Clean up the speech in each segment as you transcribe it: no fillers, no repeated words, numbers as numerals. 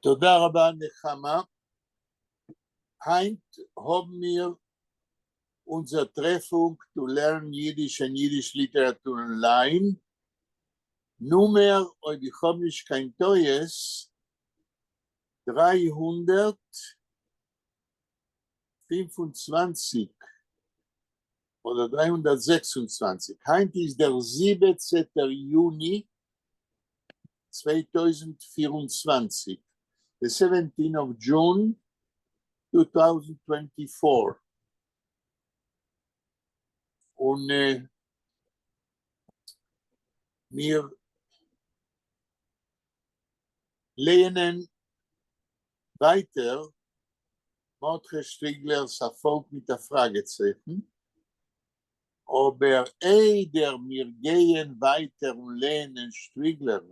תודה רבה נחמה. Heint haben wir unsere Treffung to learn Yiddish and Yiddish Literature online. Nummer, ob ich habe nicht kein Teues, 325 oder 326. Heint ist der 17. Juni 2024. The 17th of June 2024. Und wir lernen weiter Mordechai Striglers Erfolg mit der Fragezeichen. Aber eider wir gehen weiter und lernen Strigler,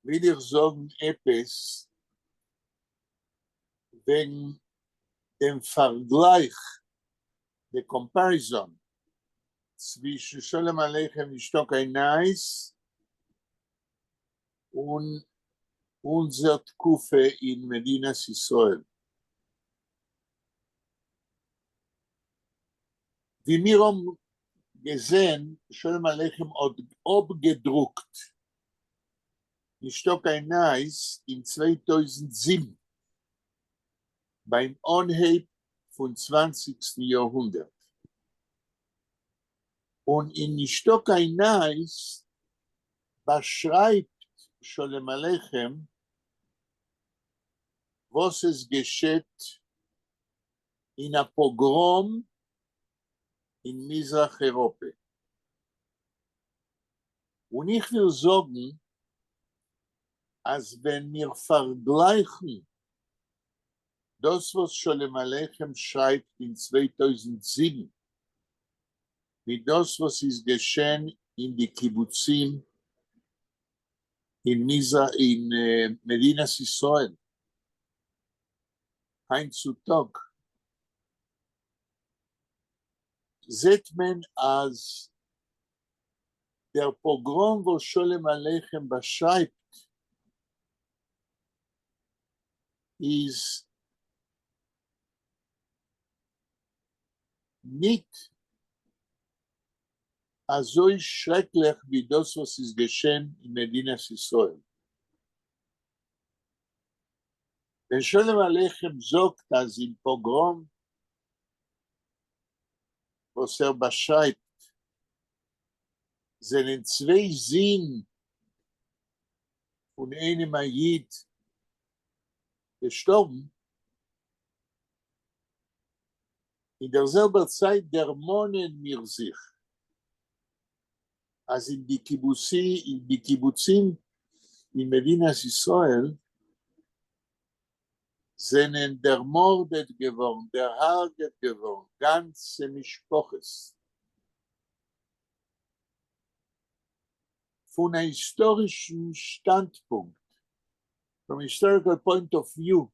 will ich sagen etwas wegen dem Vergleich, der Comparison zwischen Sholem Aleichem Ishtok Einais und unser Tkufe in Medinas Israel. Wie wir haben gesehen, Sholem Aleichem hat abgedruckt Ishtok Einais in 2007 beim Anheb vom 20. Jahrhundert. Und in Ishtok Einais beschreibt Sholem Aleichem, was es geschieht in a Pogrom in Mizrach Europa. Und ich will sagen, als wenn wir vergleichen das, was Sholem Aleichem schreibt in 2007, mit das, was ist geschehen in die Kibbutzim in Medinas Israel, heutzutage, sieht man, als der Pogrom, wo Sholem Aleichem beschreibt, ist nicht so schrecklich wie das, was ist geschehen in Medinas Israel. Wenn Sholem Aleichem sagt, dass im Pogrom, was beschreibt, sind zwei Sinn von einem Ayid gestorben, in derselben Zeit dermonen wir sich, als in die Kibbutzim in Medinas Israel sind ermordet geworden, erharget geworden, ganze Mishpoches. Von einem historischen Standpunkt, from a historical point of view,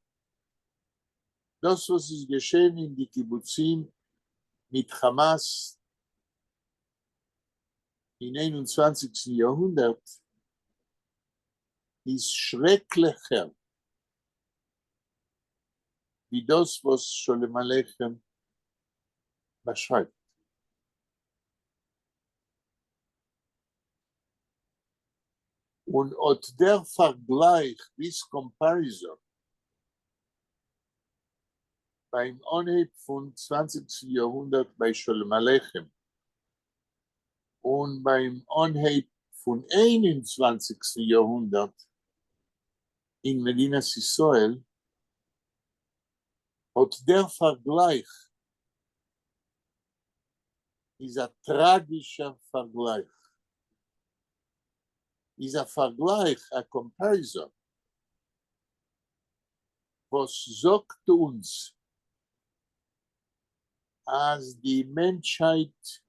das, was ist geschehen in die Kibbutzim mit Hamas im 21. Jahrhundert, ist schrecklicher wie das, was Sholem Aleichem beschreibt. Und от der Vergleich, this comparison, beim Anheb von 20. Jahrhundert bei Sholem Aleichem und beim Anheb von 21. Jahrhundert in Medinas Israel, от der Vergleich ist ein tragischer Vergleich. Ist ein Vergleich, a comparison, was sagt uns, als die Menschheit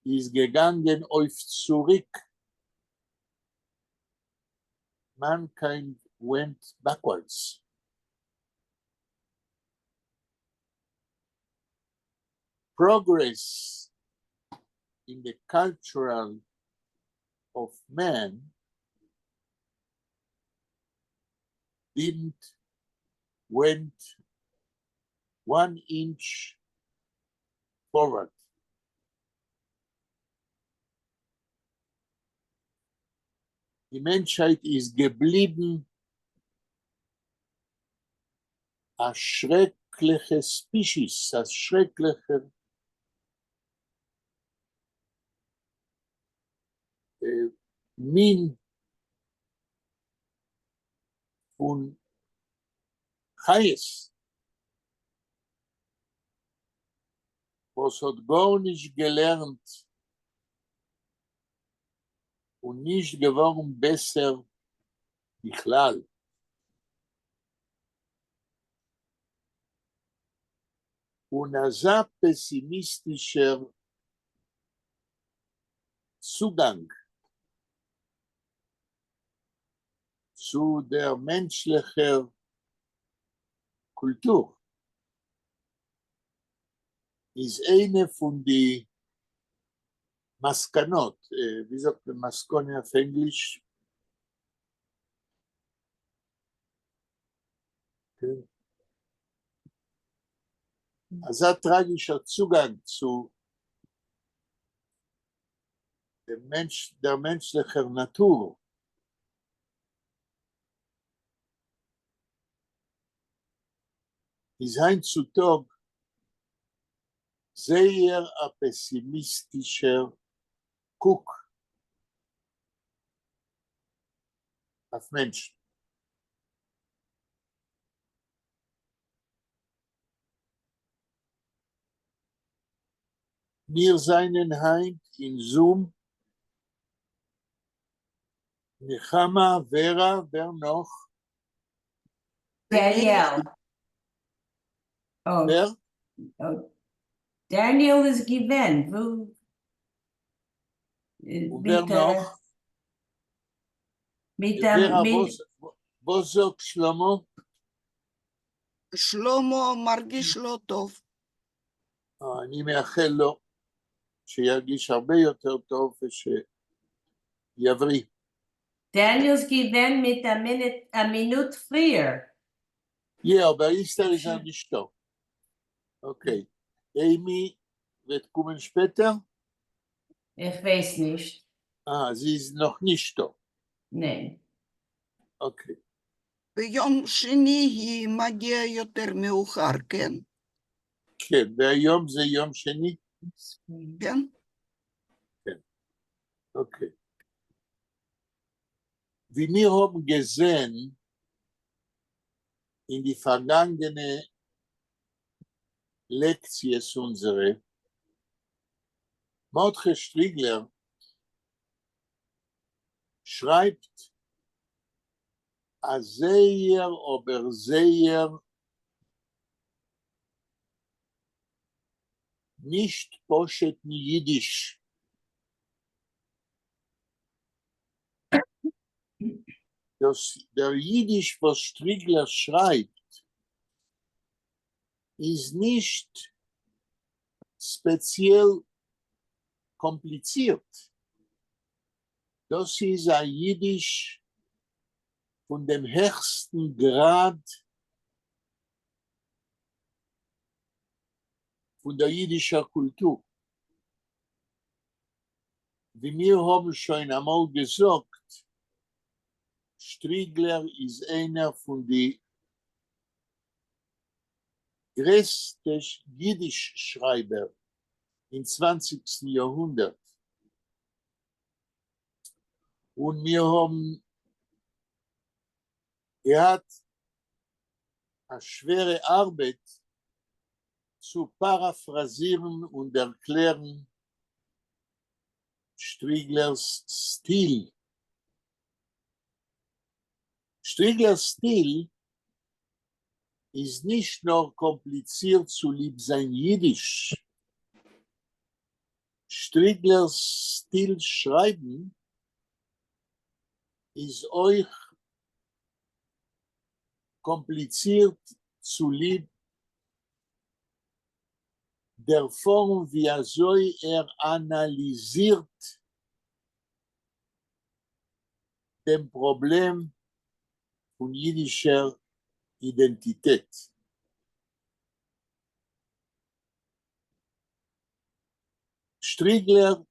ist gegangen auf zurück. Mankind went backwards. Progress in the cultural of man didn't went 1 inch forward. Die Menschheit ist geblieben a schreckliche Species, a schreckliche Mien von Chayes, was hat gar nicht gelernt und nicht geworden besser בכלל. Und ein pessimistischer Zugang zu der menschlichen Kultur ist eine von den Maskanot, wie sagt man Maskone auf Englisch? Okay. Also ein tragischer Zugang zu der menschlichen Natur ist heutzutage sehr ein pessimistischer Guck auf Menschen. Wir seien heim in Zoom. Nechama, Vera, wer noch? Danielle. Oh, Wer? oh. Daniel is given. Und wer noch? Vera, was sagt Shlomo? שלמה מרגיש לא טוב. אני מאחל לו שירגיש הרבה יותר טוב ושיבריא. Daniel's given mit a minute früher. Ja, aber Esther ist noch nicht da. Okay. Amy wird kommen später? Ich weiß nicht. Sie ist noch nicht da. Nein. Okay. ביום שני היא מגיעה יותר מאוחר, כן? כן, והיום זה יום שני? כן? כן. Okay. Wie wir haben gesehen in die vergangene Lektions unsere, Mordechai Strigler schreibt a sehr, aber sehr nicht poscheten Jiddisch. Der Jiddisch, was Strigler schreibt, ist nicht speziell kompliziert. Das ist ein Jiddisch von dem höchsten Grad von der jiddischen Kultur. Wie wir haben schon einmal gesagt, Strigler ist einer von den größten Jiddisch-Schreiber im 20. Jahrhundert. Und wir haben gehabt eine schwere Arbeit zu paraphrasieren und erklären Striglers Stil. Striglers Stil ist nicht nur kompliziert zu lieb sein Jiddisch. Striglers Stil schreiben ist euch kompliziert zu lieb der Form, wie analysiert, dem Problem von jüdischer Identität. Striegler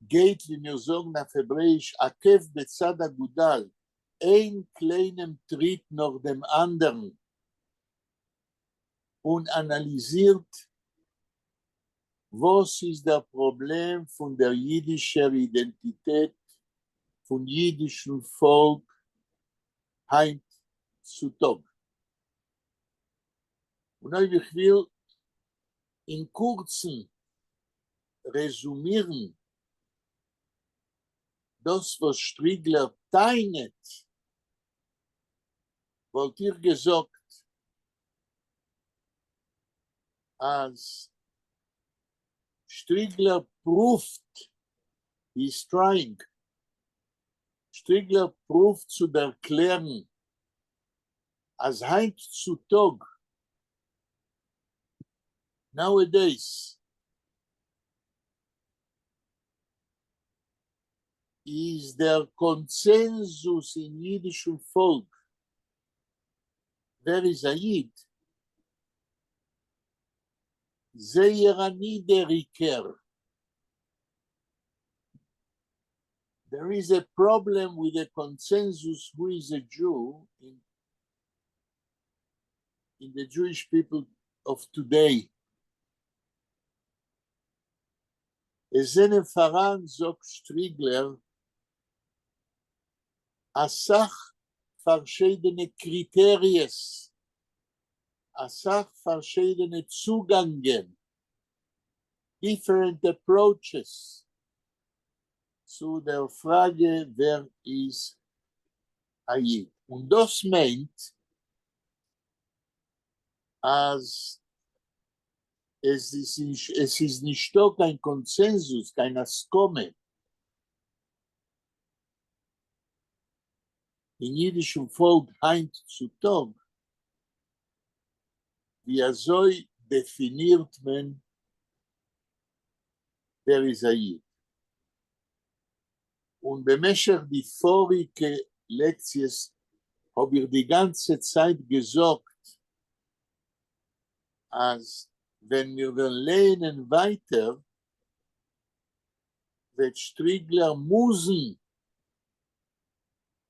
geht, wie wir sagen auf Hebräisch, עקב בצד אגודל, ein kleinem Tritt nach dem anderen und analysiert, was ist das Problem von der jüdischen Identität, von jüdischem Volk heutzutage. Und ich will in kurzen resümieren, das, was Striegler teilt, wollte ich gesagt, als Striegler proved, he's trying, Striegler proved zu erklären, als heutzutage, nowadays, is der Konsensus in jüdischem Volk, wer ist ein Jid, sehr niedriger. There is a problem with the consensus who is a Jew in the Jewish people of today. Es sind voran, sagt Striegler, Asach verschiedene Kriterien, Asach verschiedene Zugänge, different approaches zu der Frage, wer ist Ayid. Und das meint, als es ist nicht doch kein Konsensus, kein Askome. In jüdischem Volk heutzutage, wie so definiert man, wer ist Ayid. Und bemäßig die vorige Lektions habe ich die ganze Zeit gesagt, als wenn wir lernen weiter, wird Striegler müssen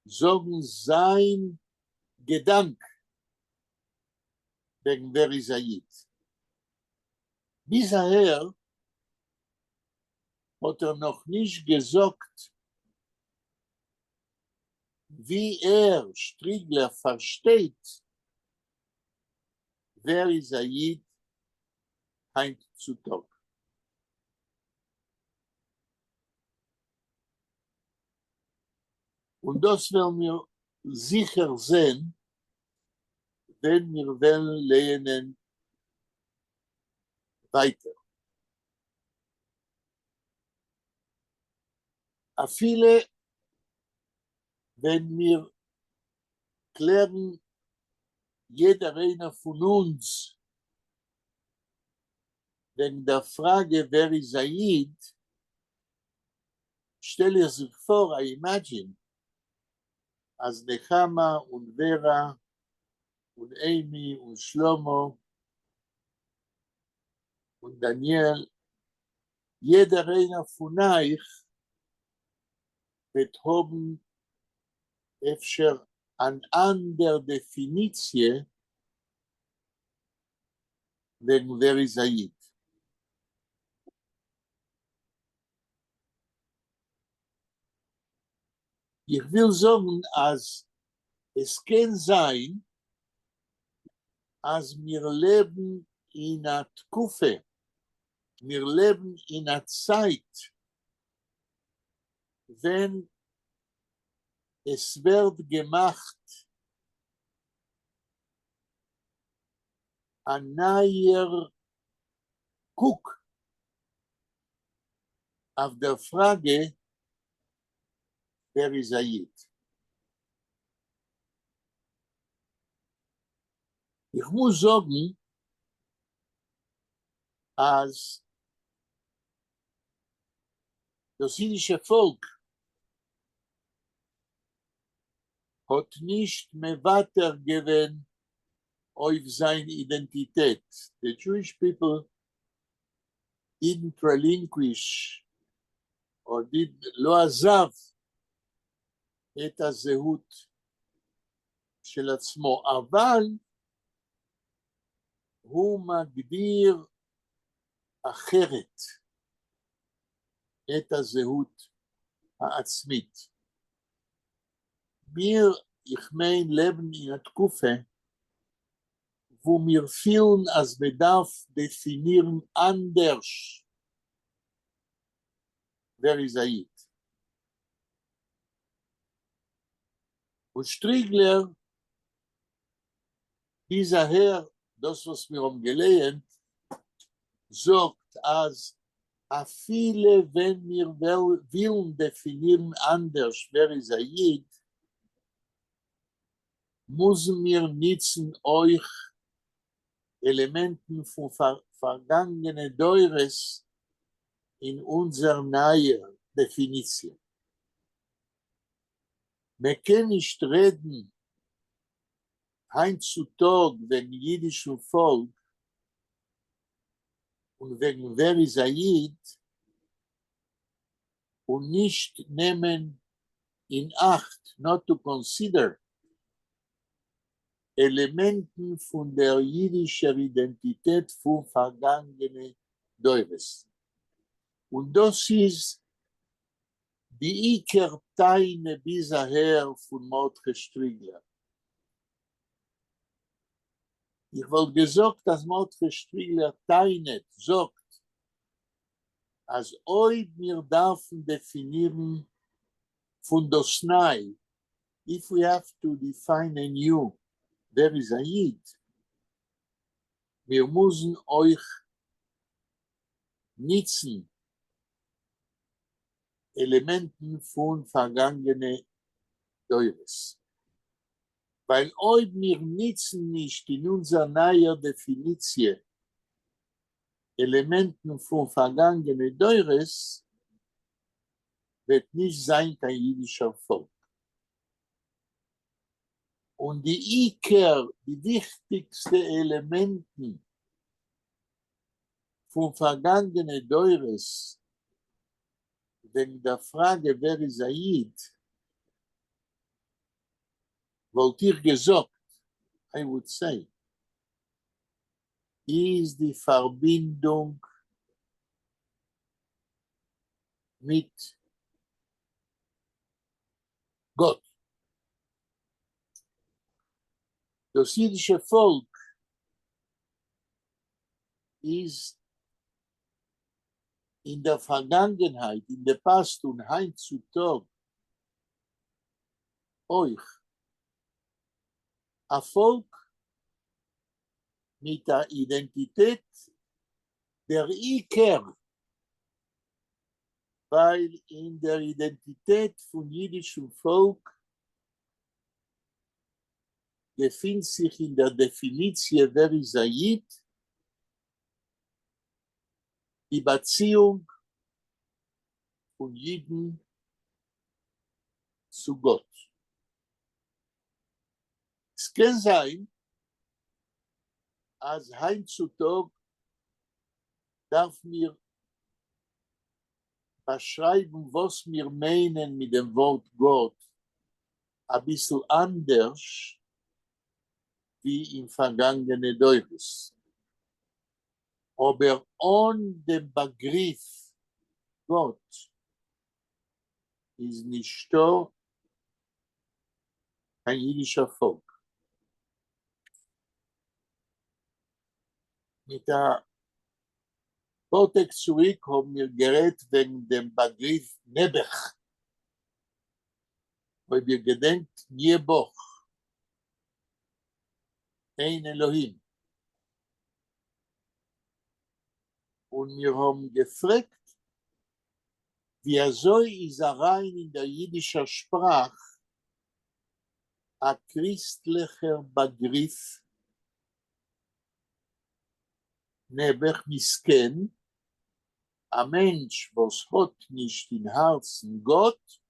sagen sein Gedanke wegen wer ist Ayid. Bisher hat noch nicht gesagt, wie Striegler versteht, wer ist Ayid heutzutage. Und das werden wir sicher sehen, wenn wir lernen weiter. A viele, wenn wir klären, jeder einer von uns, wegen der Frage, wer ist Ayid, stelle sich vor, I imagine, als Nechama und Vera und Amy und Shlomo und Daniel, jeder einer von euch wird haben öfter eine andere Definition wegen wer ist Ayid. Ich will sagen, als es kann sein, als wir leben in einer Tkufe, wir leben in einer Zeit, wenn es wird gemacht, ein neuer Guck auf der Frage, wer ist Ayid. Ich muss sagen, als das jüdische Volk hat nicht mevater given auf seine Identität. The Jewish people didn't relinquish or לא עזב את הזהות של עצמו, אבל הוא מגדיר אחרת את הזהות העצמית. Mir, ich mein Leben in der Tkufe, wo mir fühlen, als bedarf definieren anders, wer ist Ayid. Und Striegler, dieser Herr, das, was wir haben gelernt, sagt, als a viele, wenn wir wollen definieren anders, wer ist Ayid, müssen wir nützen euch Elementen von vergangenen Deures in unserer neuen Definition. Wir können nicht reden, heutzutage, wegen jüdischem Volk und wegen wer ist Ayid und nicht nehmen in Acht, not to consider, Elementen von der jüdischen Identität von vergangenen Deures. Und das ist die Ikerteine bisher von Mordechai Striegler. Ich wollte gesagt, dass Mordechai Striegler teinet, sagt, als euch wir dürfen definieren von das Nei, if we have to define a new, wer ist Ayid, wir müssen euch nützen Elementen von vergangenen Deures. Weil euch wir nützen nicht in unserer neuen Definition Elementen von vergangenen Deures, wird nicht sein kein jüdischer Volk. Und die Iker, die wichtigsten Elementen von vergangenen Deures, wegen der Frage, wer ist Ayid, wollte ich gesagt, I would say, ist die Verbindung mit Gott. Das jüdische Volk ist in der Vergangenheit, in der Past und heutzutage euch ein Volk mit der Identität der Iker, weil in der Identität von jüdischem Volk befindet sich in der Definition, wer ist Ayid, die Beziehung von Jiden zu Gott. Es kann sein, als heutzutage darf mir beschreiben, was wir meinen mit dem Wort Gott, ein bisschen anders wie im vergangenen Deures. Aber ohne den Begriff Gott ist nicht da ein jüdischer Volk. Mit der Vortex zurück haben wir geredet wegen dem Begriff Nebech. Weil wir gedenkt, Nieboch, ein Elohim. Und wir haben gefragt, wie soll ist rein in der jüdischen Sprache ein christlicher Begriff Nebech Misken, ein Mensch, was hat nicht im Herzen Gott,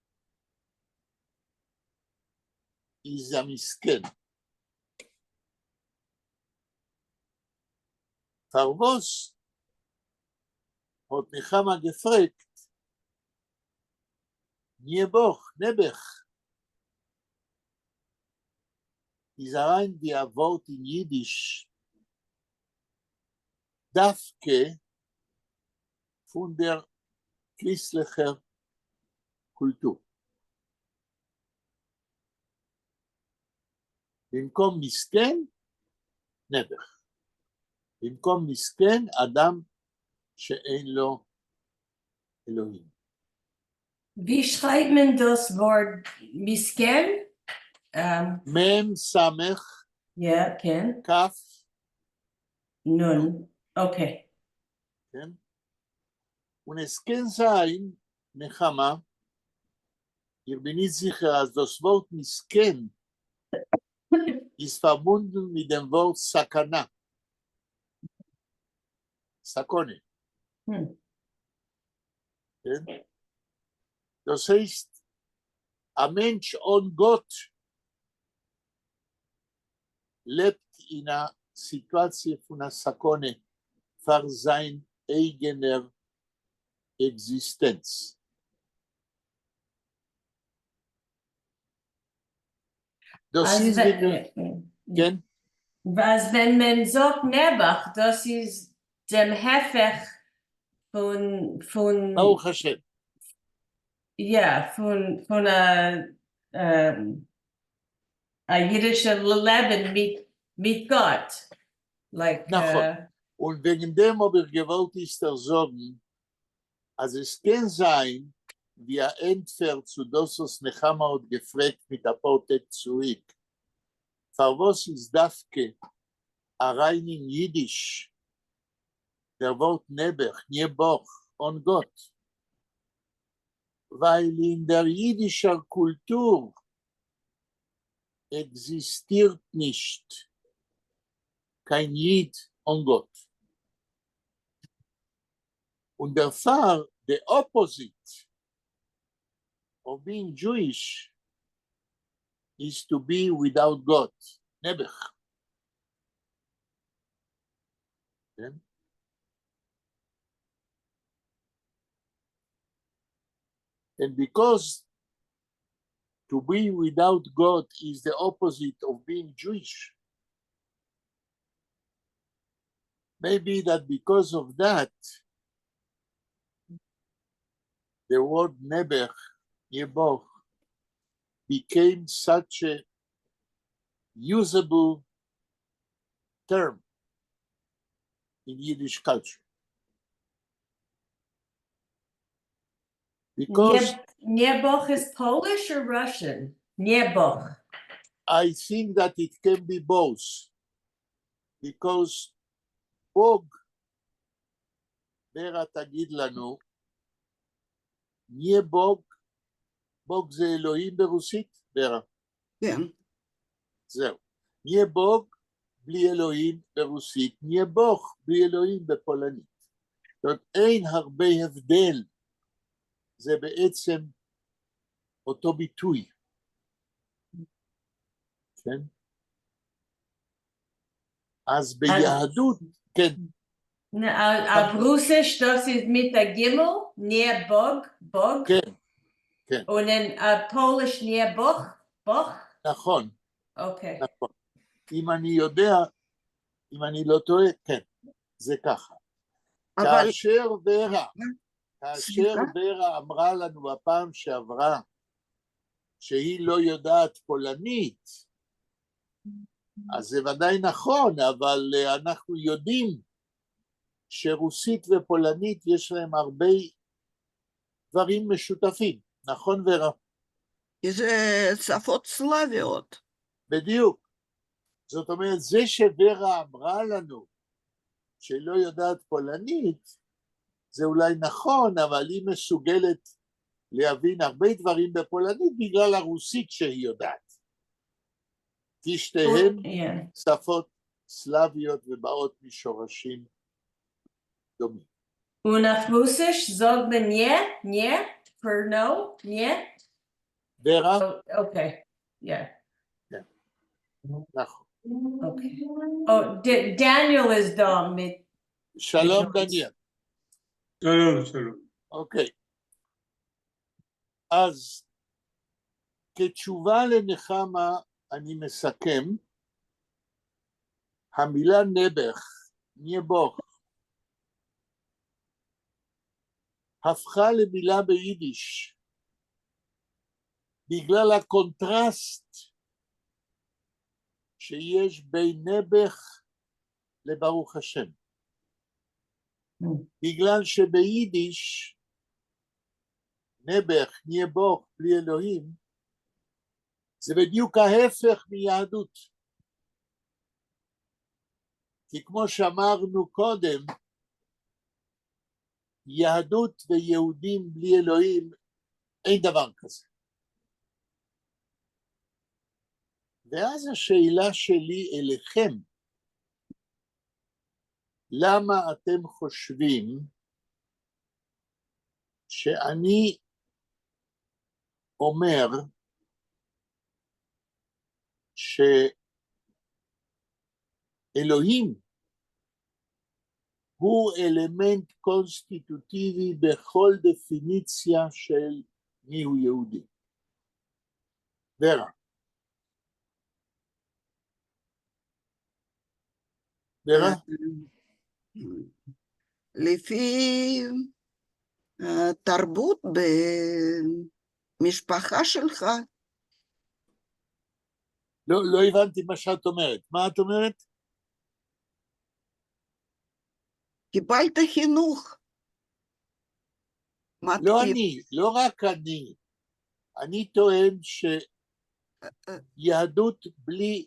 is המסכן. פרבוס, hat Nechama gefragt, Nieboch, Nebech, is rein wie ein Wort in Jiddisch, Dafke von der christlichen Kultur. במקום מסכן, נבח. במקום מסכן, אדם שאין לו אלוהים. Wie schreibt man das Wort misken? מם סמך Ja, Ken. כף, Nun. Okay. כן? ונסכן זין, נחמה, ihr bin nicht sicher, als das Wort misken ist verbunden mit dem Wort Sakana. Sakone. כן? Das heißt, ein Mensch und Gott lebt in einer Situation von einer Sakone für seine eigene Existenz. Das ist, כן? Was, wenn man sagt Nebach, das ist dem Hefech von ברוך השם. ja, von a jüdische Leben mit Gott. Like, נכון. Und wegen dem habe ich gewollt, ist sagen, also es kann sein, wie entfährt zu das, was Nechama hat gefragt mit der Portet zurück. Für was ist Dafke, rein in Jiddisch, der Wort Nebech, Nieboch und Gott. Weil in der jüdischen Kultur existiert nicht kein Jid und Gott. Und der Fall, the opposite of being Jewish is to be without God. Nebech. Okay? And because to be without God is the opposite of being Jewish, maybe that because of that, the word Nebech, Yeboch, became such a usable term in Yiddish culture. Because Nieboch is Polish or Russian? Nieboch. I think that it can be both. Because Bog, Bera תגיד לנו, נהיה בוג, בוג זה אלוהים ברוסית, ברה. כן. זהו. נהיה בוג בלי אלוהים ברוסית, נהיה בוך בלי אלוהים בפולנית. זאת אומרת, אין הרבה הבדל. זה בעצם אותו ביטוי. כן? אז ביהדות, כן. Auf Russisch, das ist mit der Gimel, Nieboch, Bog. כן, כן. Und in Polish, Nieboch, Boch. נכון, Okay. נכון. אם אני יודע, אם אני לא טועה, כן, זה ככה. אבל כאשר ורה אמרה לנו בפעם שעברה שהיא לא יודעת פולנית, אז זה ודאי נכון, אבל אנחנו יודעים שרוסית ופולנית יש להם הרבה דברים משותפים, נכון ורה? זה שפות סלאביות. בדיוק. זאת אומרת, זה שוורה אמרה לנו שלא יודעת פולנית, זה אולי נכון, אבל היא מסוגלת להבין הרבה דברים בפולנית בגלל הרוסית שהיא יודעת. כי שתיהן שפות סלאביות ובאות משורשים דומים. Und auf Russisch sagt man nie, for no, nie. ורה? Okay, yeah. נכון. Okay. Oh, Daniel is the mit. שלום Rejoice. דניאל. שלום, שלום. אוקיי. אז כתשובה לנחמה אני מסכם, המילה נבח, נבוך, הפכה למילה ביידיש, בגלל הקונטרסט שיש בין נבח לברוך השם. בגלל שביידיש נבח, נבוך, בלי אלוהים, זה בדיוק ההפך מיהדות. כי כמו שאמרנו קודם, יהדות ויהודים בלי אלוהים, אין דבר כזה. ואז השאלה שלי אליכם, למה אתם חושבים שאני אומר שאלוהים הוא אלמנט קונסטיטוטיבי בכל דפיניציה של מיהו יהודי? ורה. ורה? לפי תרבות במשפחה שלך, לא הבנתי מה שאת אומרת. מה את אומרת? קיבלת חינוך. לא מתאים. אני, לא רק אני. אני טוען שיהדות בלי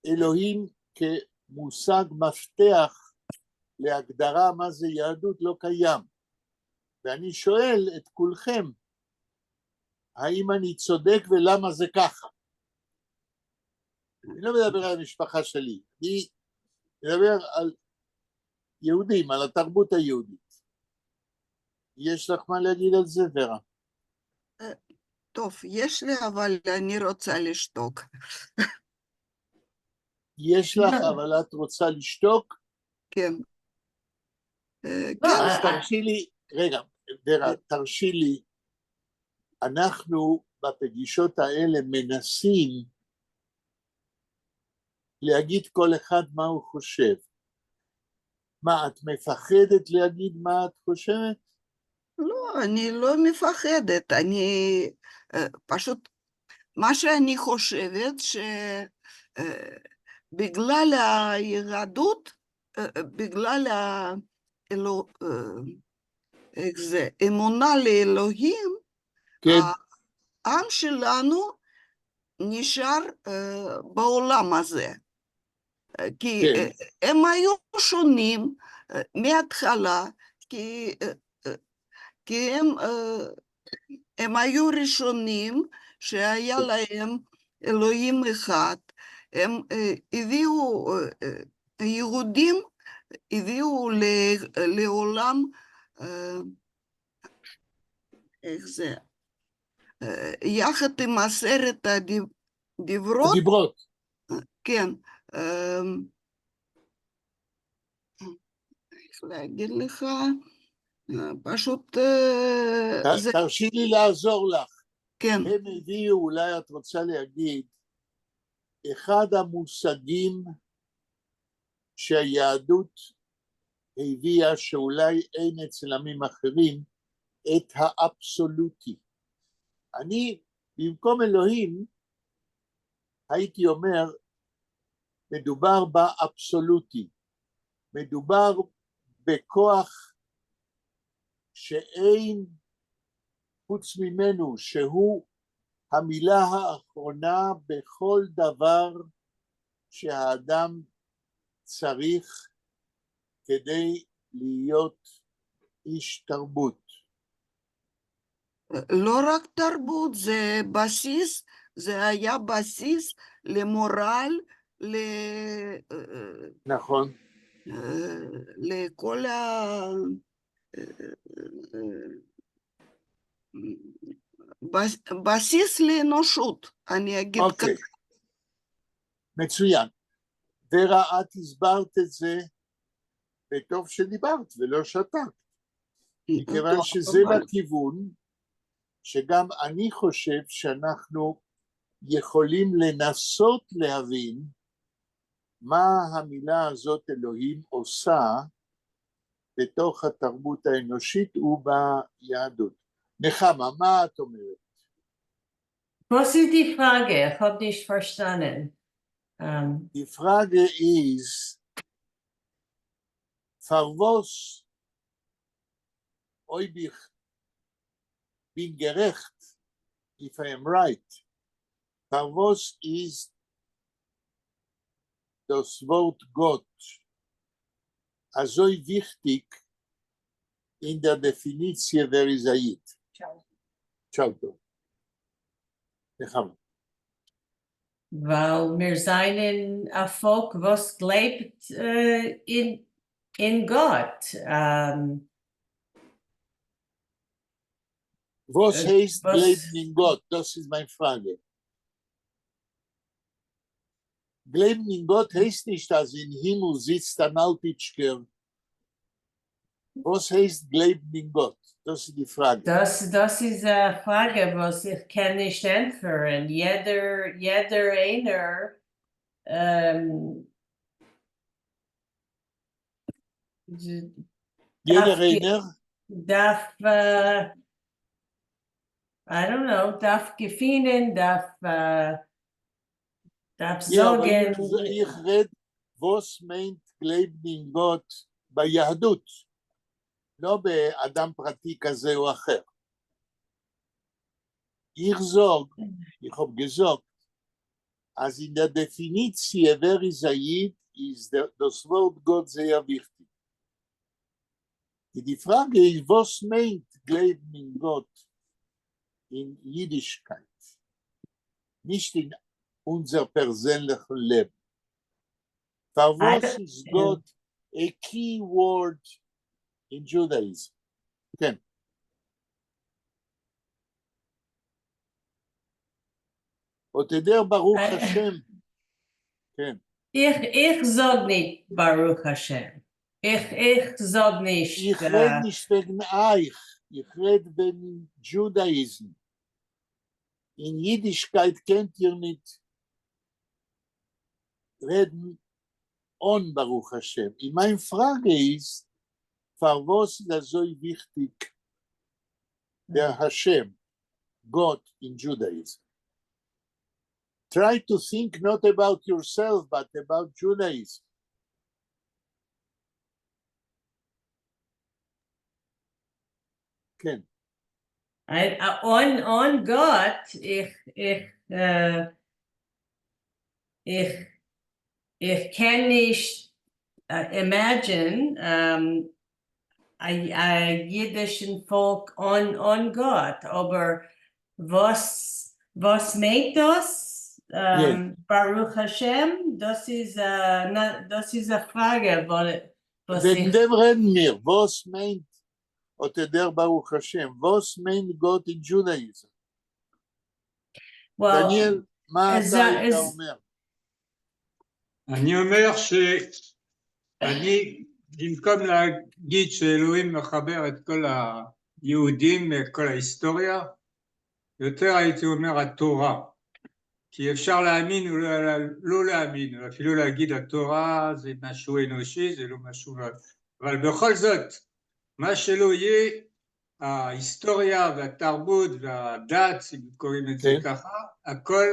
אלוהים כמושג מפתח להגדרה מה זה יהדות לא קיים. ואני שואל את כולכם, האם אני צודק ולמה זה ככה? אני לא מדבר על המשפחה שלי, אני מדבר על יהודים, על התרבות היהודית. יש לך מה להגיד על זה, ורה? טוב, יש לי, אבל אני רוצה לשתוק. יש לך, אבל את רוצה לשתוק? כן. לא, כן, אז תרשי לי, רגע, ורה, תרשי לי, אנחנו בפגישות האלה מנסים להגיד כל אחד מה הוא חושב. מה, את מפחדת להגיד מה את חושבת? לא, אני לא מפחדת, אני פשוט, מה שאני חושבת שבגלל היהדות, בגלל איך זה, אמונה לאלוהים, כן, העם שלנו נשאר בעולם הזה. כי כן. הם היו שונים מההתחלה, כי הם היו ראשונים שהיה להם אלוהים אחד. הם הביאו, היהודים הביאו לעולם, איך זה, יחד עם 10 הדיברות, הדיברות. כן, איך להגיד לך, פשוט זה, תרשי לי לעזור לך. כן, הם הביאו, אולי את רוצה להגיד, אחד המושגים שהיהדות הביאה, שאולי אין אצל עמים אחרים, את האבסולוטי. אני, במקום אלוהים, הייתי אומר, מדובר באבסולוטי. מדובר בכוח שאין חוץ ממנו, שהוא המילה האחרונה בכל דבר שהאדם צריך כדי להיות איש תרבות. לא רק תרבות, זה בסיס, זה היה בסיס למורל, נכון. לכל בסיס לאנושות, אני אגיד ככה. אוקיי. מצוין. ורה, את הסברת את זה, וטוב שדיברת ולא שתקת, מכיוון שזה בכיוון שגם אני חושב שאנחנו יכולים לנסות להבין מה המילה הזאת אלוהים עושה בתוך התרבות האנושית וביהדות. נחמה, מה את אומרת? Was ist die Frage? Ich habe nicht verstanden. Die Frage ist, für was ob ich bin gerecht, if I am right, für was ist das Wort Gott so wichtig in der Definition wer ist Ayid? Ciao. נחמה. Weil wir seien ein Volk, was glaubt in Gott. Was heißt was- Glauben in Gott? Das ist meine Frage. Glauben in Gott heißt nicht, dass im Himmel sitzt ein Altitschker. Was heißt Glauben in Gott? Das ist die Frage. Das ist eine Frage, was ich kann nicht antworten. Jeder einer Jeder darf- einer, darf, I don't know, darf gewinnen, darf ja, aber sagen. ich rede, was meint Glauben in Gott ביהדות, לא באדם פרטי כזה או אחר. Ich habe gesagt, als in der Definition wer ist Ayid, ist das Wort Gott sehr wichtig. Die Frage ist, was meint Glauben in Gott in Jüdischkeit, nicht in unser persönlichen Leben. Für was ist Gott a key word in Judaism? כן. אתה יודע, ברוך השם. כן. Ich sag nicht Baruch Hashem. Ich sag nicht. Ich rede nicht wegen euch, ich rede wegen Judaism. In Jüdischkeit kennt ihr nicht reden on Baruch Hashem. Und meine Frage ist, für was ist das so wichtig, der Hashem, Gott in Judaism? Try to think not about yourself, but about Judaism. כן. On Gott, ich kann nicht imagine ein jüdischen Volk on Gott, aber was meint das? Baruch Hashem, das ist eine Frage, was Wegen dem reden wir. Was meint Oteder Baruch Hashem? Was meint Gott in Judaism? well, דניאל, מה אז- אתה היית אז- אומר? אני אומר שאני, במקום להגיד שאלוהים מחבר את כל היהודים, את כל ההיסטוריה, יותר הייתי אומר התורה. כי אפשר להאמין או לא להאמין, או אפילו להגיד התורה זה משהו אנושי, זה לא משהו... אבל בכל זאת, מה שלא יהיה, ההיסטוריה והתרבות והדת, אם קוראים את זה כן. ככה, הכל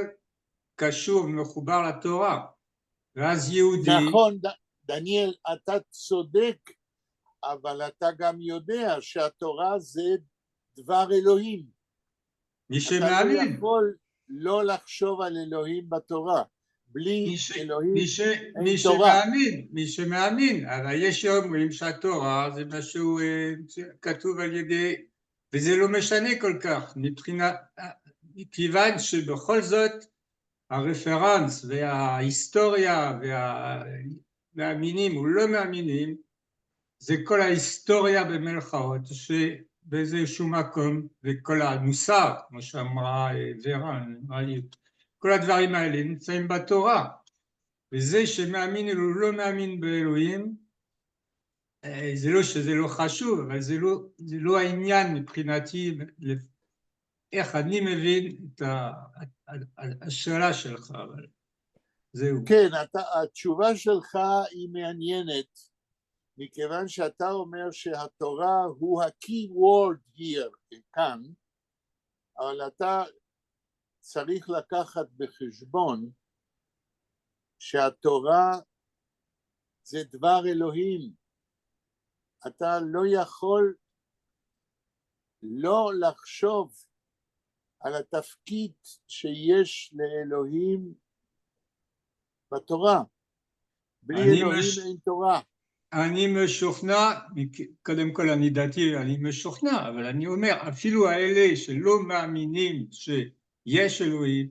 קשור ומחובר לתורה. ואז יהודי... נכון, דניאל, אתה צודק, אבל אתה גם יודע שהתורה זה דבר אלוהים. מי אתה לא שמאמין, יכול לא לחשוב על אלוהים בתורה. בלי אלוהים מי אין תורה. שמאמין, אבל יש שאומרים שהתורה זה משהו כתוב על ידי, וזה לא משנה כל כך, מכיוון שבכל זאת הרפרנס וההיסטוריה והמינים או לא מאמינים, זה כל ההיסטוריה במרכאות שבאיזשהו מקום, וכל המוסר, כמו שאמרה ורה, כל הדברים האלה נמצאים בתורה. וזה שמאמין אלוהים לא מאמין באלוהים, זה לא שזה לא חשוב, אבל זה לא העניין מבחינתי, איך אני מבין את השאלה שלך, אבל זהו. כן, התשובה שלך היא מעניינת, מכיוון שאתה אומר שהתורה הוא ה-key word here, כאן, אבל אתה צריך לקחת בחשבון שהתורה זה דבר אלוהים. אתה לא יכול לא לחשוב על התפקיד שיש לאלוהים בתורה. בלי אלוהים אין תורה. אני משוכנע, קודם כל אני דתי, אני משוכנע, אבל אני אומר, אפילו האלה שלא מאמינים שיש אלוהים,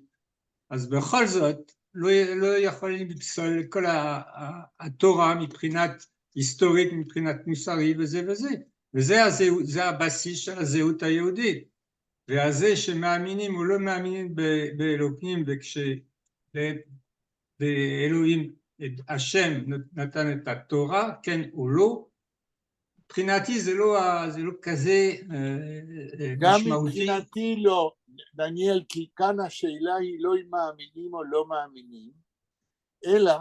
אז בכל זאת לא יכולים לפסול את כל התורה מבחינת היסטורית, מבחינת מוסרי וזה וזה. וזה הבסיס של הזהות היהודית. והזה שמאמינים או לא מאמינים באלוהים, וכשבאלוהים השם נתן את התורה, כן או לא, מבחינתי זה לא כזה גם משמעותי. מבחינתי לא, דניאל, כי כאן השאלה היא לא אם מאמינים או לא מאמינים, אלא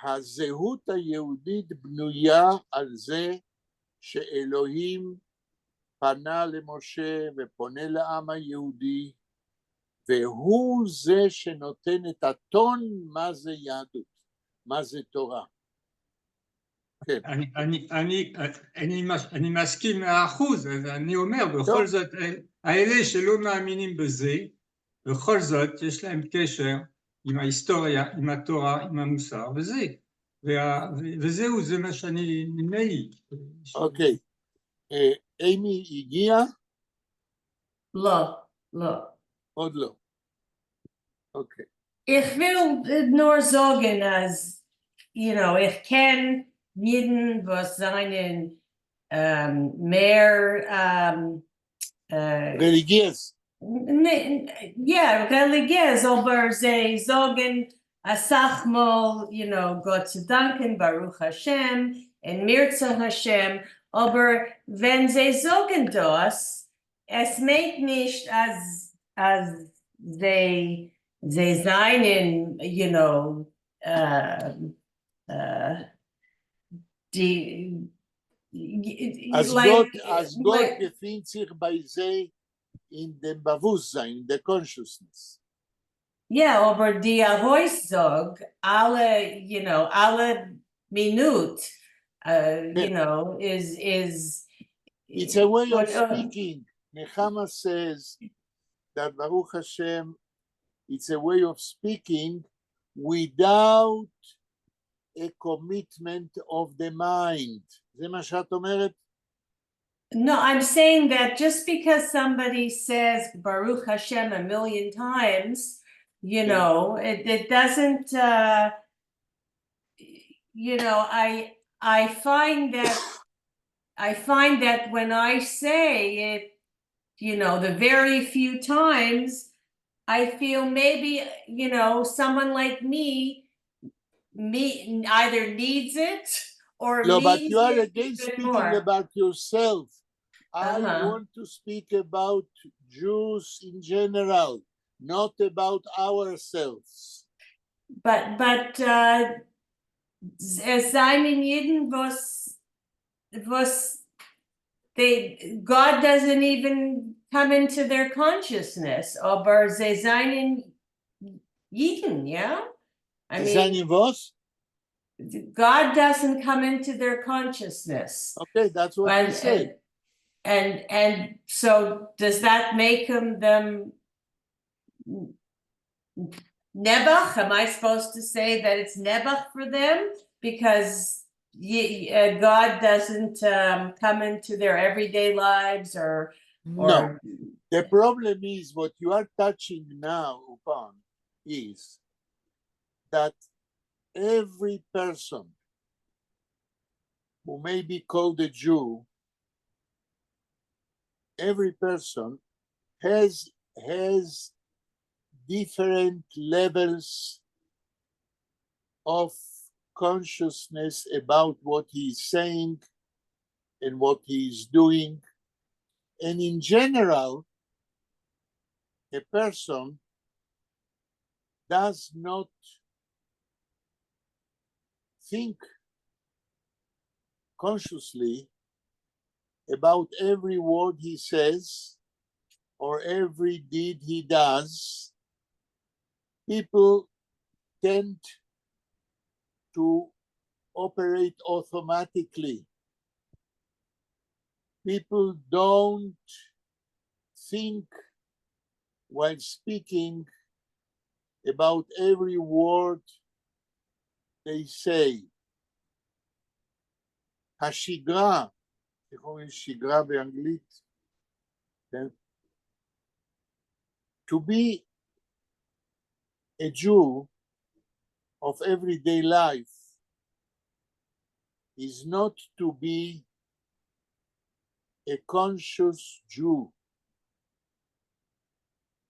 הזהות היהודית בנויה על זה שאלוהים פנה למשה ופונה לעם היהודי, והוא זה שנותן את הטון מה זה יהדות, מה זה תורה. כן. אני מסכים 100%, אני אומר בכל זאת, האלה שלא מאמינים בזה, בכל זאת יש להם קשר עם ההיסטוריה, עם התורה, עם המוסר, וזהו, זה מה שאני נדמה לי. אוקיי. אימי הגיעה? לא. עוד לא. אוקיי. Ich will nur sagen, als, ich kenne jeden, was seinen mehr religiös. Ja, religiös, aber sie sagen, sag mal, Gott zu danken, Baruch Hashem, und mir zu Hashem, aber wenn sie sagen das, es meint nicht, als sie seien, die אז Gott befindet sich bei sie in dem Bewusstsein, in der Consciousness. Ja, aber die Voice sagt, alle Minute, is it's a way of speaking. Nechama says that Baruch Hashem, it's a way of speaking without a commitment of the mind. זה מה שאת אומרת? No, I'm saying that just because somebody says Baruch Hashem a million times, it doesn't, I find that when I say it, the very few times, I feel maybe, someone like me either needs it or no, but means you are it again even speaking more. about yourself. I Uh-huh. want to speak about Jews in general, not about ourselves. But es seinen Jeden, was God doesn't even come into their consciousness, aber sie seinen Jeden, yeah? I mean, was? God doesn't come into their consciousness. Okay, that's what we say. And so does that make them Nebuch? Am I supposed to say that it's Nebuch for them? Because God doesn't come into their everyday lives or... No, the problem is what you are touching now upon is that every person who may be called a Jew, every person has different levels of consciousness about what he is saying and what he is doing. And in general, a person does not think consciously about every word he says or every deed he does. People tend to operate automatically. People don't think while speaking about every word they say. השגרה, איך אומרים שגרה באנגלית? כן? To be a Jew of everyday life is not to be a conscious Jew,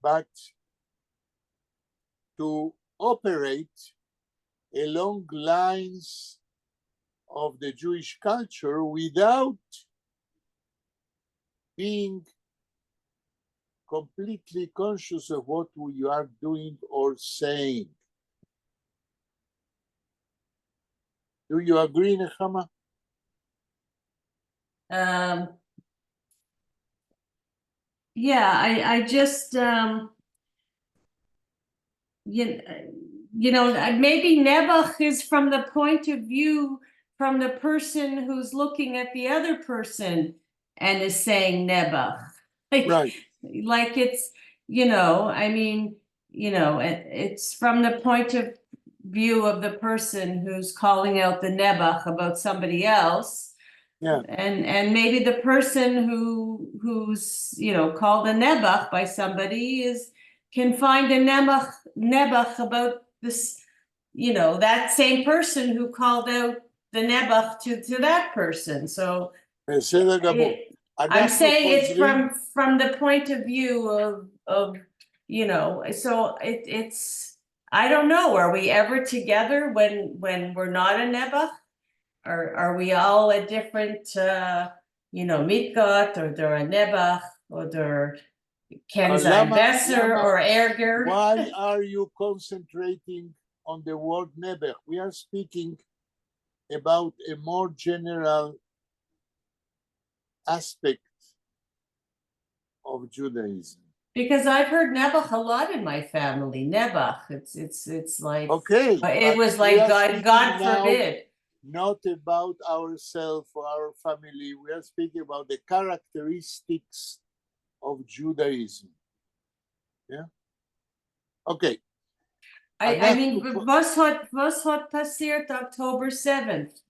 but to operate along lines of the Jewish culture without being completely conscious of what you are doing or saying. Do you agree, Nechama? Yeah, I just, you know, maybe Nebuch is from the point of view from the person who's looking at the other person and is saying Nebuch. Right. Like it's, you know, I mean, you know, it's from the point of view of the person who's calling out the Nebuch about somebody else. Yeah. And maybe the person who's, you know, called a Nebuch by somebody can find a Nebuch about this, you know, that same person who called out the Nebuch to that person. So בסדר גמור. I'm אנחנו saying it's חוזרים- from the point of view of you know, so it's I don't know, are we ever together when we're not a Nebuch? Are we all a different you know, Mitgot, or they're a Nebuch, or they're Kenzai Lama- Besser Lama- or Erger? Why are you concentrating on the word Nebuch? We are speaking about a more general aspect of Judaism. Because I've heard Nebuch a lot in my family. Nebuch, it's like Okay. it but was we like are God speaking now forbid. Not about ourselves or our family. We are speaking about the characteristics of Judaism. Yeah. Okay. I mean, אנחנו- was hat passiert October 7th?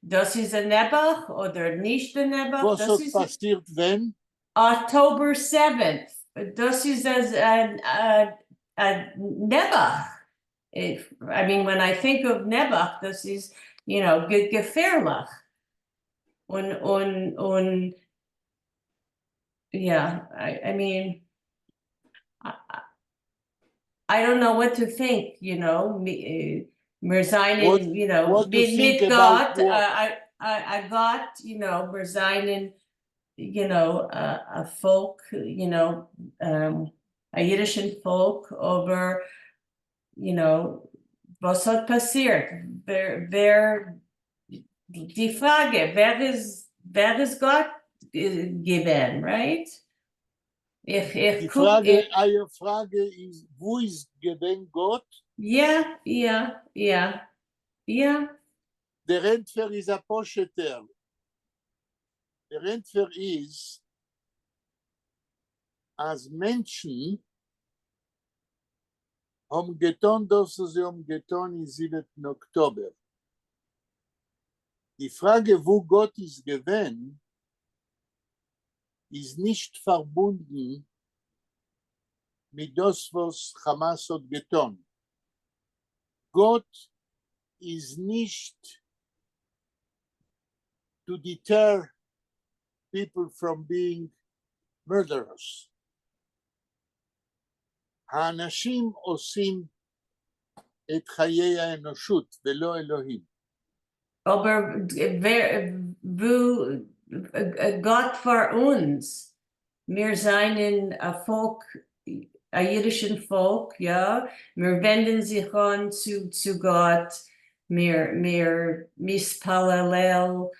Das ist ein Nebuch oder nicht ein Nebuch? Was Das hat ist passiert, wenn? October 7th. Das ist a Nebuch. I mean, when I think of Nebuch, das ist, you know, gefährlich. Und yeah, I mean, I don't know what to think, you know, resigning, you know, what to think mit about Gott, what? I got, you know, resigning, you know, a folk, you know, a jiddischen Folk over, you know, was hat passiert? Wer die Frage, wer ist Gott given, right? Die guck, Frage, eine Frage ist, wo ist gewesen Gott? yeah. Der Rentfer ist ein Posheter. Der Rentfer ist, als Menschen haben getan, das sie haben getan im 7. Oktober. Die Frage, wo Gott ist gewesen, ist nicht verbunden mit das, was Hamas hat getan. Gott ist nicht to deter people from being murderers. האנשים עושים את חיי האנושות ולא אלוהים. Aber Gott für uns. Wir seien ein Volk, ein jüdischen Volk, ja. Wir wenden sich an zu Gott. Wir mispalelel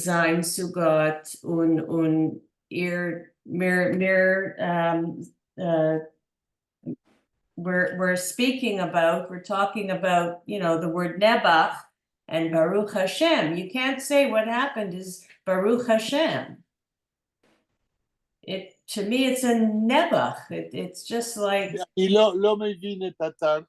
sein zu Gott und we're speaking about, we're talking about, you know, the word Nebuch and Baruch Hashem. You can't say what happened is Baruch Hashem. To me, it's a Nebuch. It's just like, אני לא מבין את הטעם,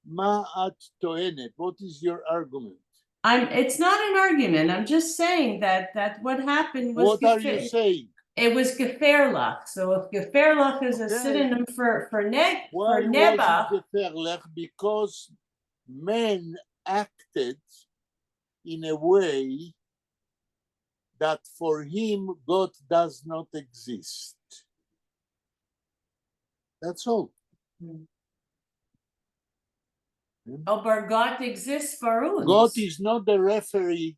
מה את טוענת? What is your argument? it's not an argument. I'm just saying that what happened was What are you saying? it was Geferlach. So if Geferlach is a Okay. synonym for Why Nebuch, was it gevaarlijk? Because men acted in a way that for him God does not exist. That's all. aber Gott exists für uns. God is not the referee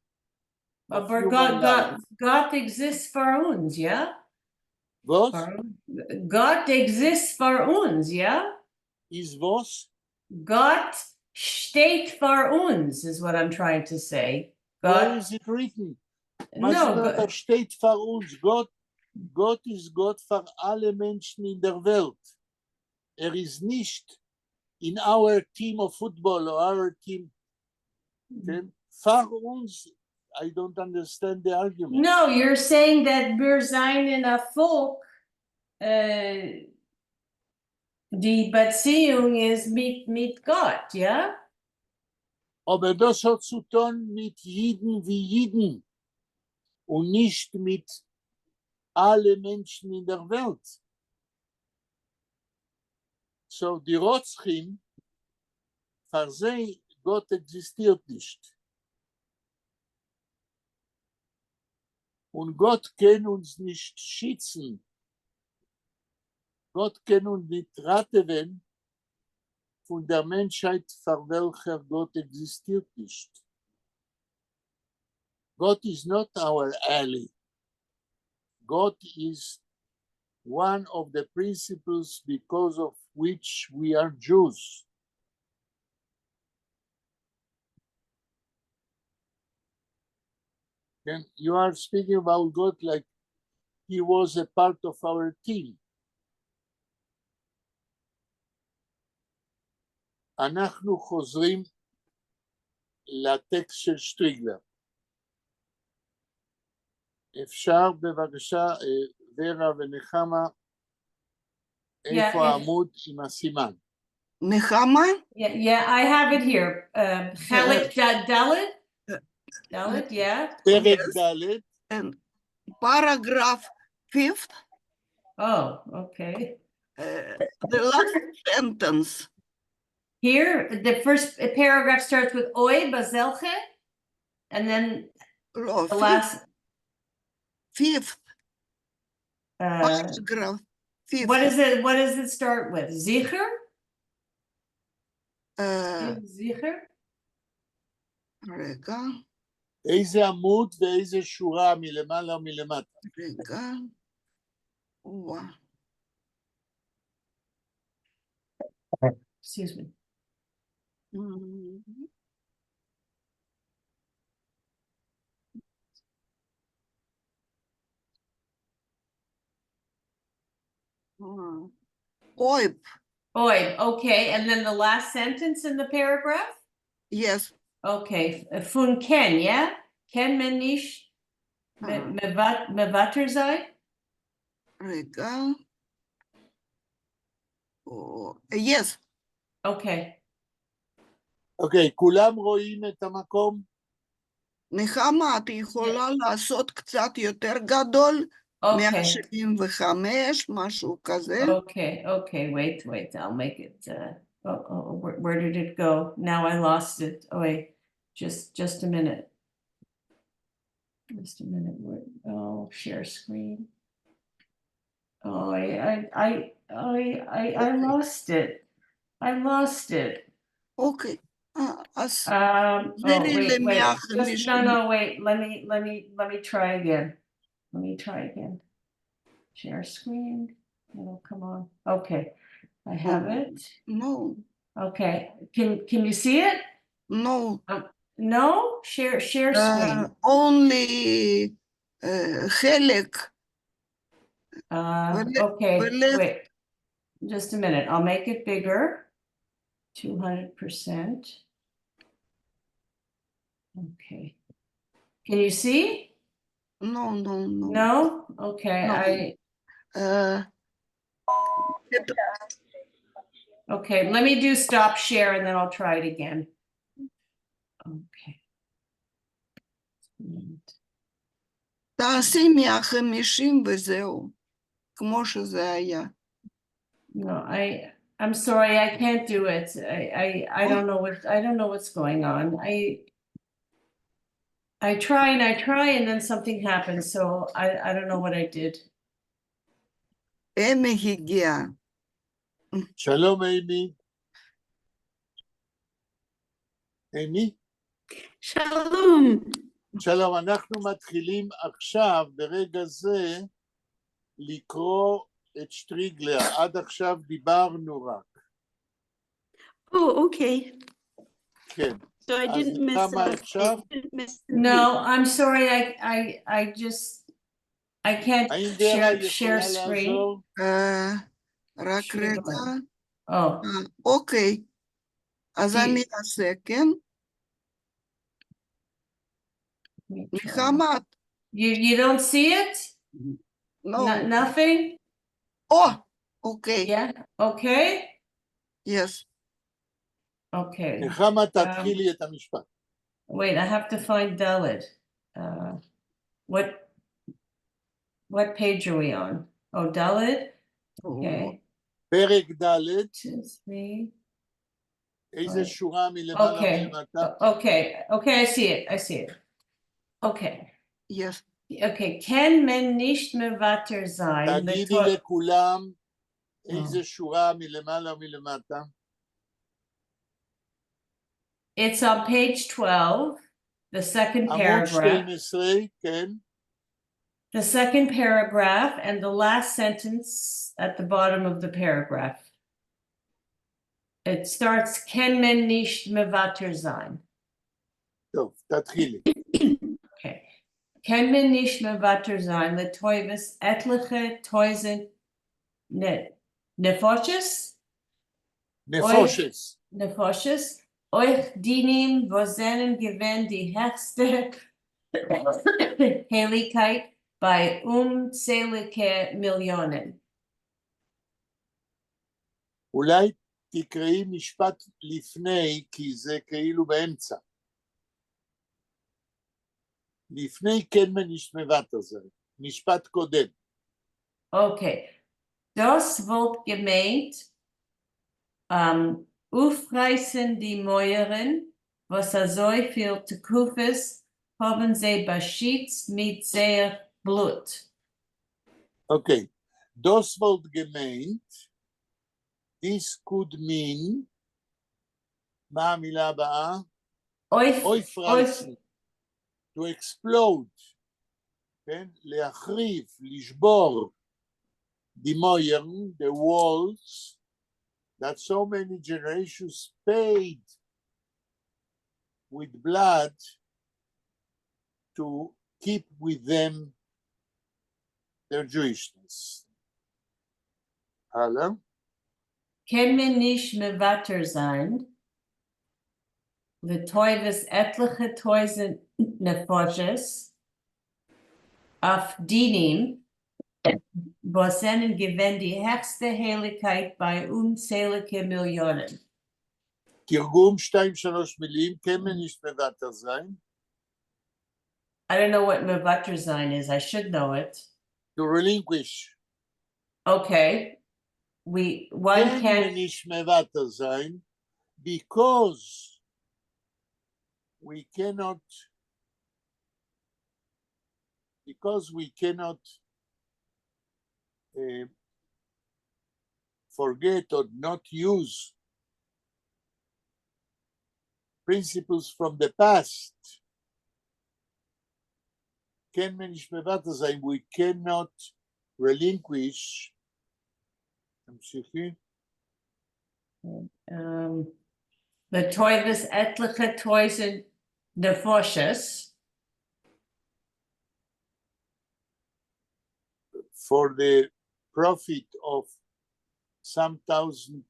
of Aber human life. Gott exists für uns, ja? Was Gott exists für uns, ja? is was? Gott steht für uns, is what I'm trying to say. Where Gott, is it written? no, Er steht für uns. Gott ist Gott für alle Menschen in der Welt. Er ist nicht in our team of football or our team. Okay? Für uns, I don't understand the argument. no, you're saying that wir seien in a Volk, die Beziehung ist mit Gott, ja? Aber das hat zu tun mit Jiden wie Jiden und nicht mit allen Menschen in der Welt. So, die Rotzchim, für sie, Gott existiert nicht. Und Gott kann uns nicht schützen. Gott kann uns nicht retten von der Menschheit, für welcher Gott existiert nicht. God is not our ally. God is one of the principles because of which we are Jews. And you are speaking about God like he was a part of our team. אנחנו חוזרים לטקסט של שטריגלר. אפשר בבקשה, ורה ונחמה, איפה העמוד עם הסימן? נחמה? Yeah, I have it here. Chelik Dalet? Dalet, yeah. פרק ד', And paragraph 5th, Oh, okay. the last sentence. Here, the first paragraph starts with Oi Bazelche, and then No, the last. fifth paragraph. Fifth. What is it? What does it start with? Zicher? Zicher? רגע, איזה עמוד ואיזה שורה מלמעלה או מלמטה? רגע. וואה. Excuse me. Oi, Oi, okay, and then the last sentence in the paragraph? yes. Okay, Fun Ken, yeah? Ken Menish Mevater Zai? רגע. Yes. Okay. אוקיי, כולם רואים את המקום? נחמה, את יכולה לעשות קצת יותר גדול? Okay. 175, משהו כזה. Okay, wait, I'll make it, where did it go? Now I lost it, oh wait, just a minute. Just a minute, oh, share screen. Oh, I lost it. I lost it. אוקיי. אז Oh, תחזירי wait, just, no, ל-150. no, wait, let me try again. Let me try again. Share screen, it'll come on. Okay, I have Oh. it. No, Okay, can you see it? no. No? Share screen. Only חלק. Okay, ולב- wait. Just a minute, I'll make it bigger. 200%. Okay. Can you see? No, no, no. No? Okay, No. okay, let me do stop share and then I'll try it again. Okay. תעשי 150 וזהו. כמו שזה היה. No, I'm sorry, I can't do it. I don't know what's going on. I try and then something happens, so I don't know what I did. אמי הגיעה. שלום אמי. אמי? שלום. שלום, אנחנו מתחילים עכשיו, ברגע זה, לקרוא את שטריגלר. עד עכשיו דיברנו רק. Oh, okay. כן. So I אז didn't miss כמה out. אפשר? I didn't miss the No, I'm sorry, I can't האם ורה share יכולה screen. לעזור? רק שוב, רגע. Oh, אוקיי. אז כי- אני אעשה, כן? let me try. נחמה. You don't see it? No. Nothing? או! אוקיי. Yeah, okay, Yes. okay. נחמה, תתחילי את המשפט. Wait, I have to find Dalit. What page are we on? Oh, Dalit? Okay, פרק ד', 2, 3. איזה שורה מלמעלה מלמטה? Okay, I see it. Okay, Yes. Ken men nicht mevater sein. תגידי לכולם איזה שורה מלמעלה מלמטה. It's on page 12, the second עמוד paragraph. 12, כן. The second paragraph and the last sentence at the bottom of the paragraph. It starts, Ken men nicht mevater sein. טוב, תתחילי. Okay. Ken men nicht mevater sein, letoivis etliche toisen nefoshes? נפושס. Nefoshes, euch dienen, wo seinen gewinn die höchste Heiligkeit bei unzählige Millionen. אולי תקראי משפט לפני, כי זה כאילו באמצע. לפני כן מניש מבט הזה, משפט קודם. Okay. Das wird gemeint, aufreißen die Mäuren, was so viel Tekufes haben sie beschützt mit sehr Blut. אוקיי. Das wird gemeint, this could mean, מה המילה הבאה? אויפרייסן. To explode, כן? להחריב, לשבור, the Moyern, the walls, that so many generations paid with blood to keep with them their Jewishness. הלאה. Ken men nicht mevater sein, letoivis etliche toisen nefoshes, auf dienen, wo seinen gewinn die höchste Heiligkeit bei unzählige Millionen. תרגום 2-3 מילים, כן מניש מבטר זין. I don't know what mevater sein is, I should know it. To relinquish. Okay, one כן can, מניש מבטר זין, because we cannot forget or not use principles from the past כן מניש בבת הזין, we cannot relinquish, תמשיכי, the toivis etliche toisen nefoshes, for the profit of some thousand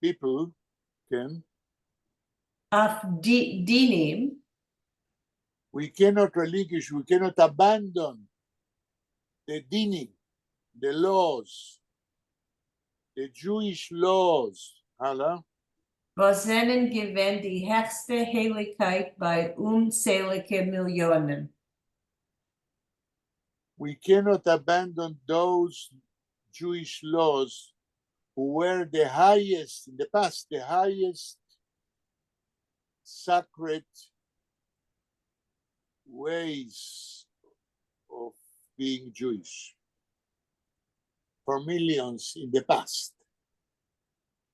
people, כן, af dinim, we cannot relinquish, we cannot abandon the dinim, the laws, the Jewish laws, הלאה, was gewend die höchste Heiligkeit bei unzählige Millionen. we cannot abandon those Jewish laws who were the highest, in the past, the highest sacred ways of being Jewish for millions in the past.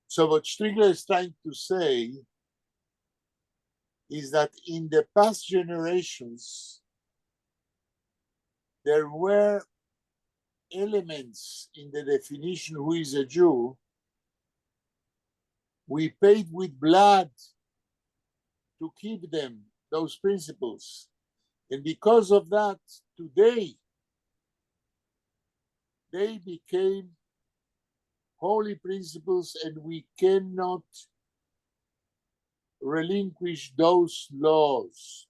So what Striegler is trying to say is that in the past generations, there were elements in the definition who is a Jew we paid with blood to keep them, those principles. And because of that, today, they became holy principles and we cannot relinquish those laws.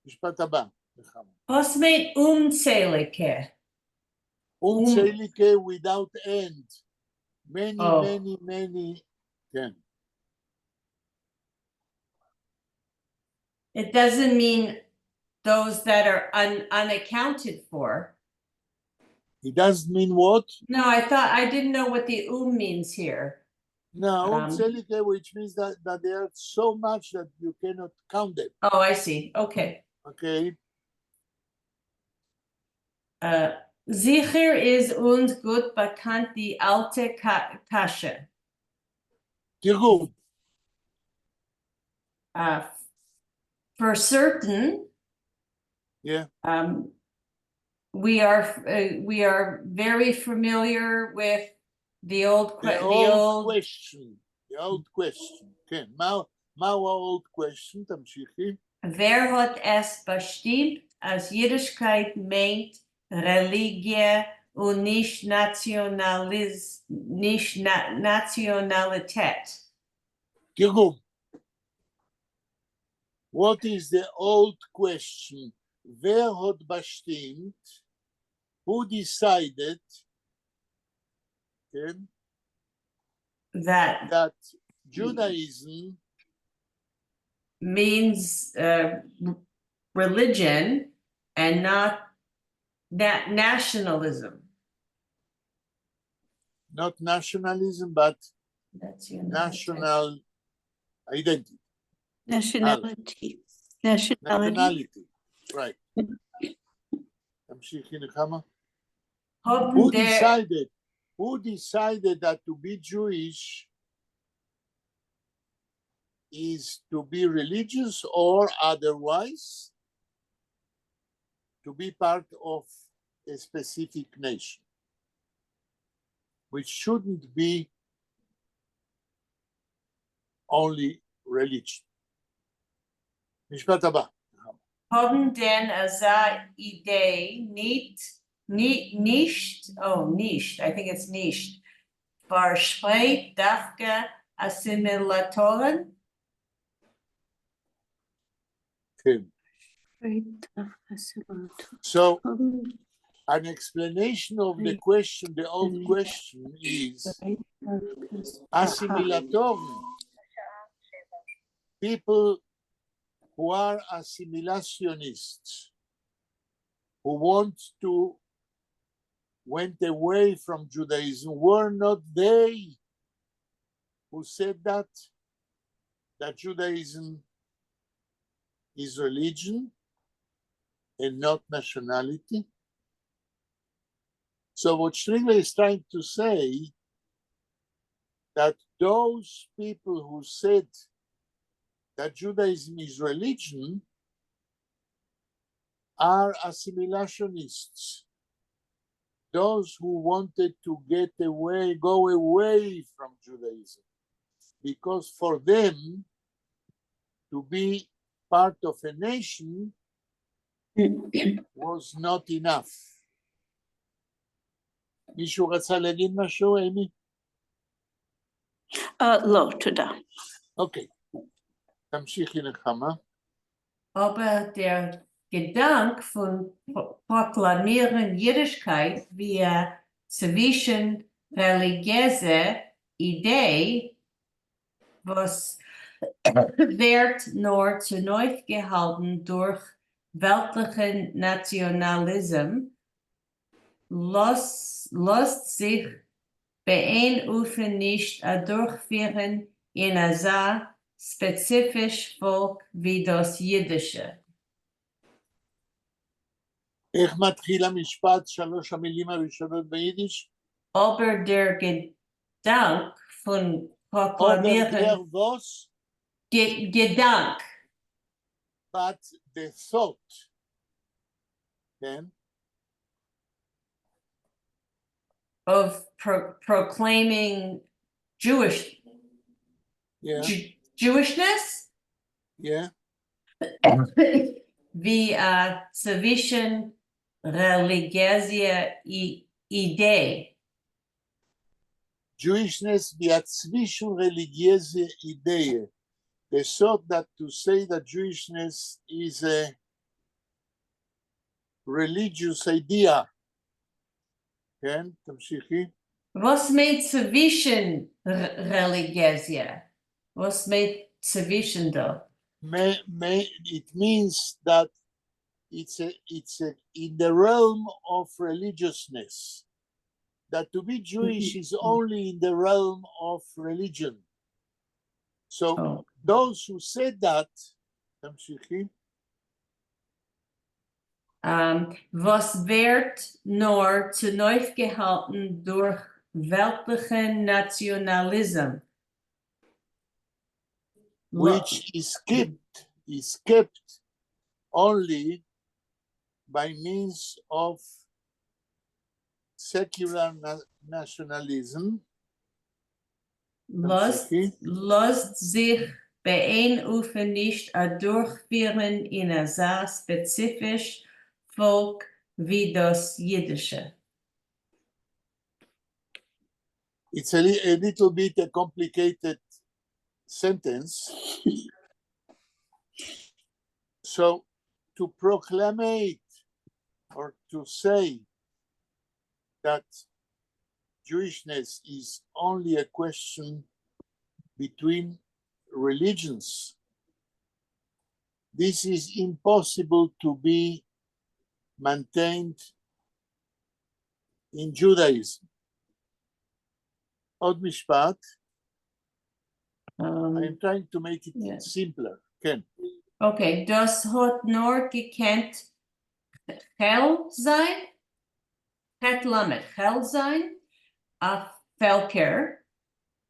משפט הבא, נחמה. Was meint unzählige? Unzählige without end. Many, Oh. many, כן. It doesn't mean those that are unaccounted for. It doesn't mean what? No, I didn't know what the means here. No, Um, unzählige, which means that there are so much that you cannot count them. Oh, I see. Okay. Okay. Sicher ist uns gut bekannt die alte Kasche. תרגום. For certain, Yeah. we are very familiar with the old The old question. The old question. כן. מהו old question? תמשיכי. Wer hat es bestimmt, als Jüdischkeit meint Religie und nicht Nationalität? תרגום. What is the old question? Wer hat bestimmt? Who decided? כן, That that Judaism means religion and not nationalism. not nationalism, but national identity. Nationality. Nationality. Right. תמשיכי נחמה. Haben Who der, decided that to be Jewish is to be religious or otherwise to be part of a specific nation, which shouldn't be only religion. משפט הבא. haben denn Idee nicht, I think it's nicht, verspricht dafke Assimilatoren? כן. So an explanation of the question, the old question is assimilatoren, people who are assimilationists, who went away from Judaism, were not they who said that Judaism is religion and not nationality? So what Striegler is trying to say that those people who said that Judaism is religion are assimilationists. Those who wanted to go away from Judaism, because for them to be part of a nation was not enough. מישהו רצה להגיד משהו, אמי? לא, תודה. אוקיי, תמשיכי נחמה. Aber der Gedanke von Proklamieren Jüdischkeit via zwischen religiöse Idee, was wird nur zu neu gehalten durch weltlichen Nationalism, lässt sich beeinflussen nicht durchführen in einer spezifisch Volk wie das Jiddische. איך מתחיל המשפט, 3 המילים הראשונות ביידיש? Aber der Gedanke von Oder Proklamieren, der was, Gedanke, but the thought. כן? of proclaiming Jewishness, Yeah. via zwischen religiöse Idee. Jewishness via zwischenreligiöse Idee. They thought that to say that Jewishness is a religious idea. כן, תמשיכי. Was meint zwischen religiöse? Was meint zwischen da? It means that it's in the realm of religiousness. That to be Jewish is only in the realm of religion. So Oh. those who said that, תמשיכי. Was wird nur zu neu gehalten durch weltlichen Nationalism? Which is kept only by means of secular nationalism. Lässt sich beeinflussen nicht durchführen in ein sehr spezifisch Volk wie das Jiddische. It's a little bit a complicated sentence. So to proclamate or to say that Jewishness is only a question between religions, this is impossible to be maintained in Judaism. עוד משפט. I'm trying to make it simpler. כן. Okay, das hat nur gekannt Hell sein, het lamet Hell sein, a Völker,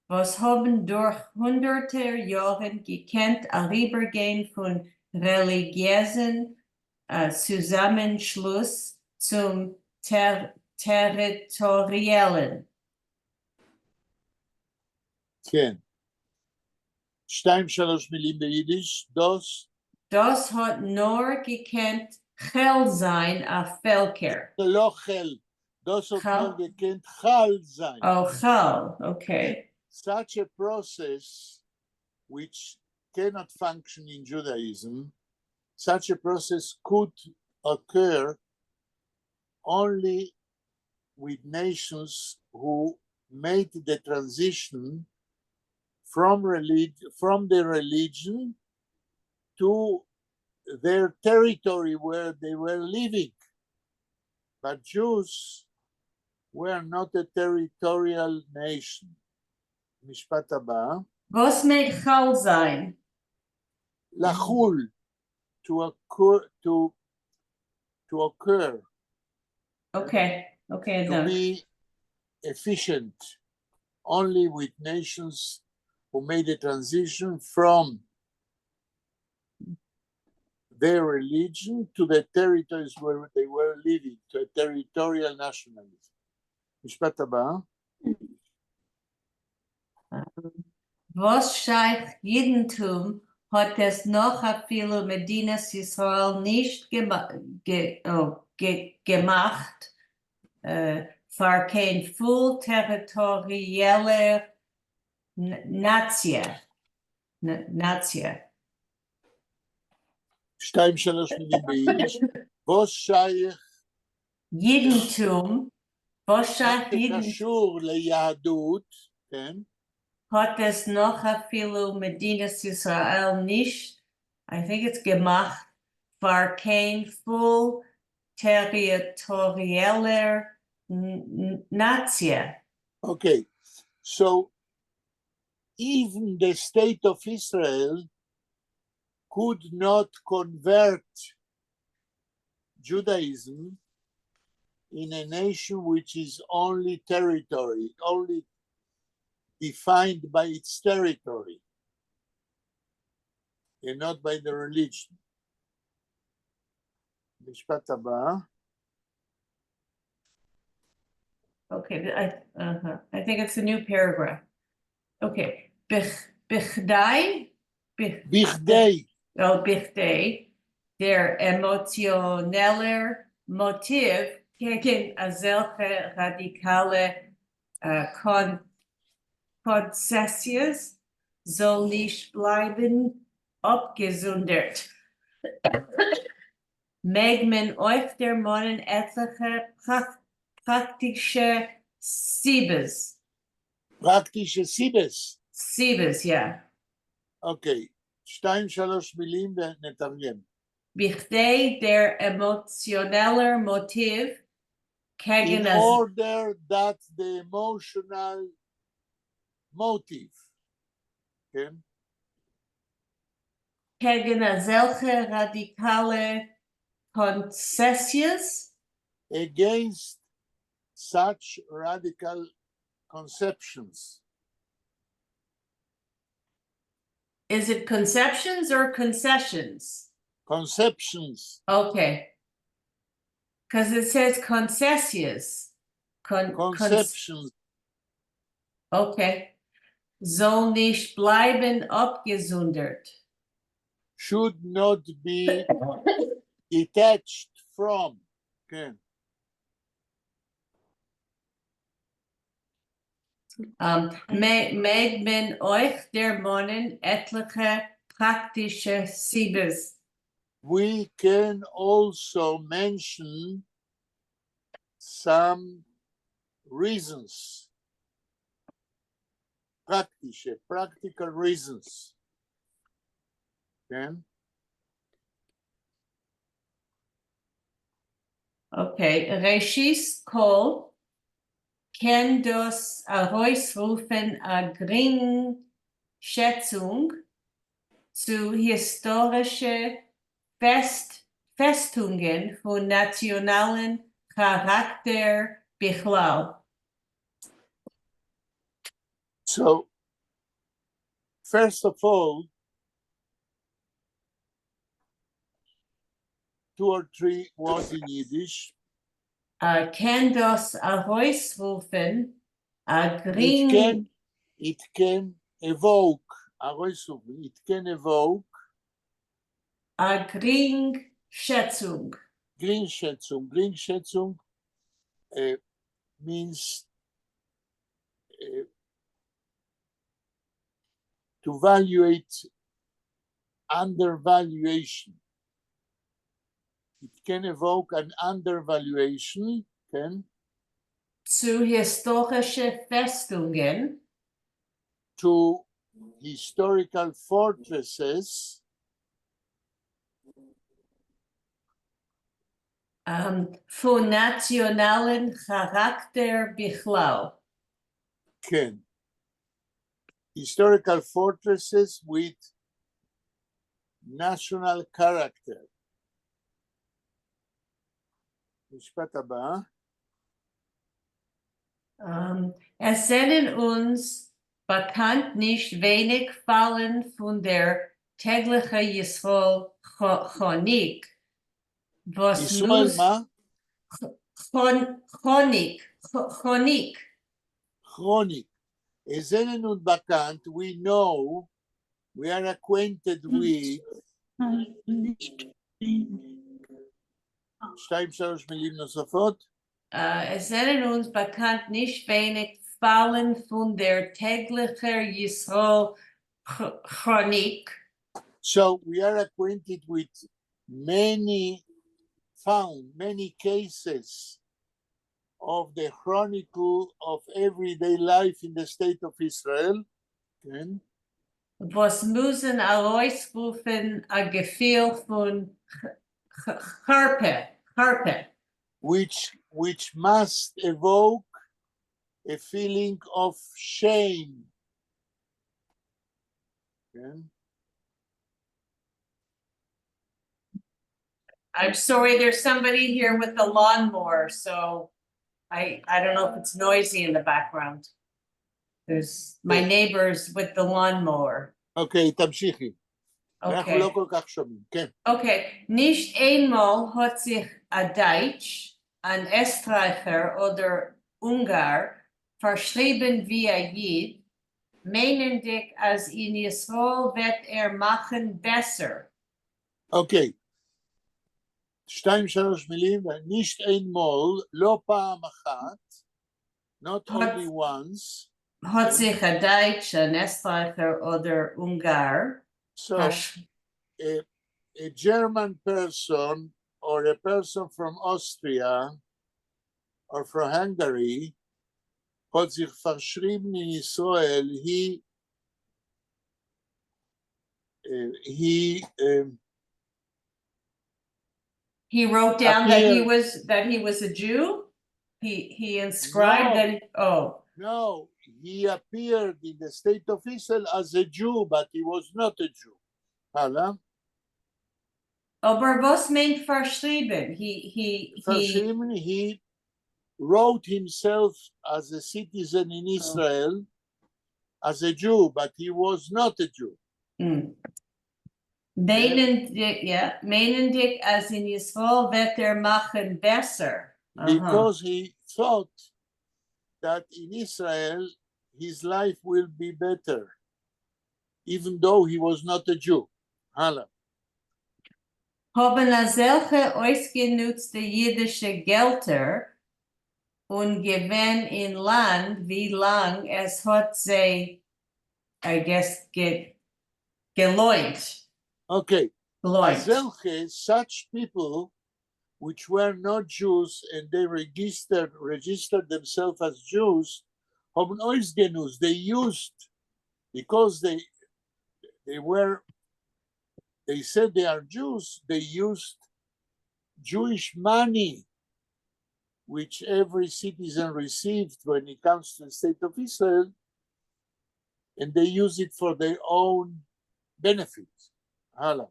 was haben durch hunderte Jahre gekannt a Übergehen von religiösen Zusammenschluss zum territorialen. כן. 2-3 מילים ביידיש, דוס. Das hat nur gekannt Hell sein a Völker. זה לא חל. דוס hat nur gekannt חל sein. Oh, Hell, okay. Such a process which cannot function in Judaism, such a process could occur only with nations who made the transition from the religion to their territory where they were living. But Jews were not a territorial nation. משפט הבא. Was meint Hell sein? לחול, to occur, Okay, to then. be efficient, only with nations who made a transition from their religion to the territories where they were living, to a territorial nationalism. משפט הבא. Was scheich Judentum hat es noch a viele Medinas Israel nicht gemacht, für kein full territorielle Natia. Natia. 2-3 מילים ביידיש. was שייך, Judentum, was מה scheich Judentum שקשור ליהדות, כן? hat es noch a viele Medinas Israel nicht, I think it's gemacht, für kein full territorielle Natia. Okay, so even the state of Israel could not convert Judaism in a nation which is only territory, only defined by its territory and not by the religion. משפט הבא. Okay, I think it's a new paragraph. Okay, Bichdei, בכדי, Bichdei, der emotioneller Motiv gegen solche radikale Konzessions soll nicht bleiben abgesondert. Mag man euch der Monen etliche praktische Siebes. praktische סיבס. Siebes, ja. אוקיי, 2-3 מילים ונתרגם. בכדי der emotioneller Motiv In gegen order that the emotional motive, כן? solche radikale Konzessions Against such radical conceptions. Is it conceptions or concessions? Conceptions, Okay. Because it says concessions. conceptions, Okay. Soll nicht bleiben abgesondert. should not be detached from, כן? Mag man euch der Monen etliche praktische Siebes. We can also mention some reasons, practical reasons. Okay? Okay, Reshis Kol kann das herausrufen a Geringschätzung zu historische Festungen von nationalen Charakter Bichlal. So, first of all, 2 or 3 words in Yiddish. Kann das herausrufen a Gering... It can evoke, it can evoke a Geringschätzung. Geringschätzung means to evaluate undervaluation. It can evoke an undervaluation, can Zu historische Festungen. to historical fortresses Von nationalen Charakter Bichlal. can. Historical fortresses with national character. משפט הבא. Es sind uns bekannt nicht wenig Fallen von der täglichen Yisrael Chronik. Was ישראל muss מה? Chronik. Chronic. Ezenin und bekannt, we know, we are acquainted with, שתיים שלוש מילים נוספות, Es sind uns bekannt nicht wenig Fallen von der täglichen Yisrael Chronik. so we are acquainted with many cases of the chronicle of everyday life in the state of Israel, כן? Was müssen herausrufen a Gefühl von Harpe. which must evoke a feeling of shame. כן? I'm sorry, there's somebody here with the lawnmower, so I don't know if it's noisy in the background. There's my Okay. neighbors with the lawnmower. אוקיי, תמשיכי. אנחנו Okay. לא כל כך שומעים, כן. Okay, nicht einmal hat sich a Deutsch, ein Österreicher oder Ungar verschrieben wie a Jid, meinendig als in Israel wird machen besser. אוקיי. שתיים שלוש מילים, nicht einmal, לא פעם אחת, not only once, Hat sich a Deutsch, ein Österreicher oder Ungar so versch- a German person or a person from Austria or from Hungary hat sich verschrieben in Israel, He wrote down that appeared- he was a Jew. He inscribed No. that. Oh, no, he appeared in the state of Israel as a Jew, but he was not a Jew. Hala? aber was meint verschrieben? He Verschrieben, he wrote himself as a citizen in Israel as a Jew, but he was not a Jew. Meinendig als in Israel wird machen besser. Because he thought that in Israel his life will be better, even though he was not a Jew. Hala. Haben solche ausgenutzte jüdische Gelder und gewinn in Land, wie lang es hat sie, I guess, geläut. Okay. Geläut. Azelche, such people which were not Jews and they registered themselves as Jews, haben ausgenutzt. They used, because they said they are Jews, they used Jewish money, which every citizen received when it comes to the state of Israel, and they use it for their own benefit. Hala.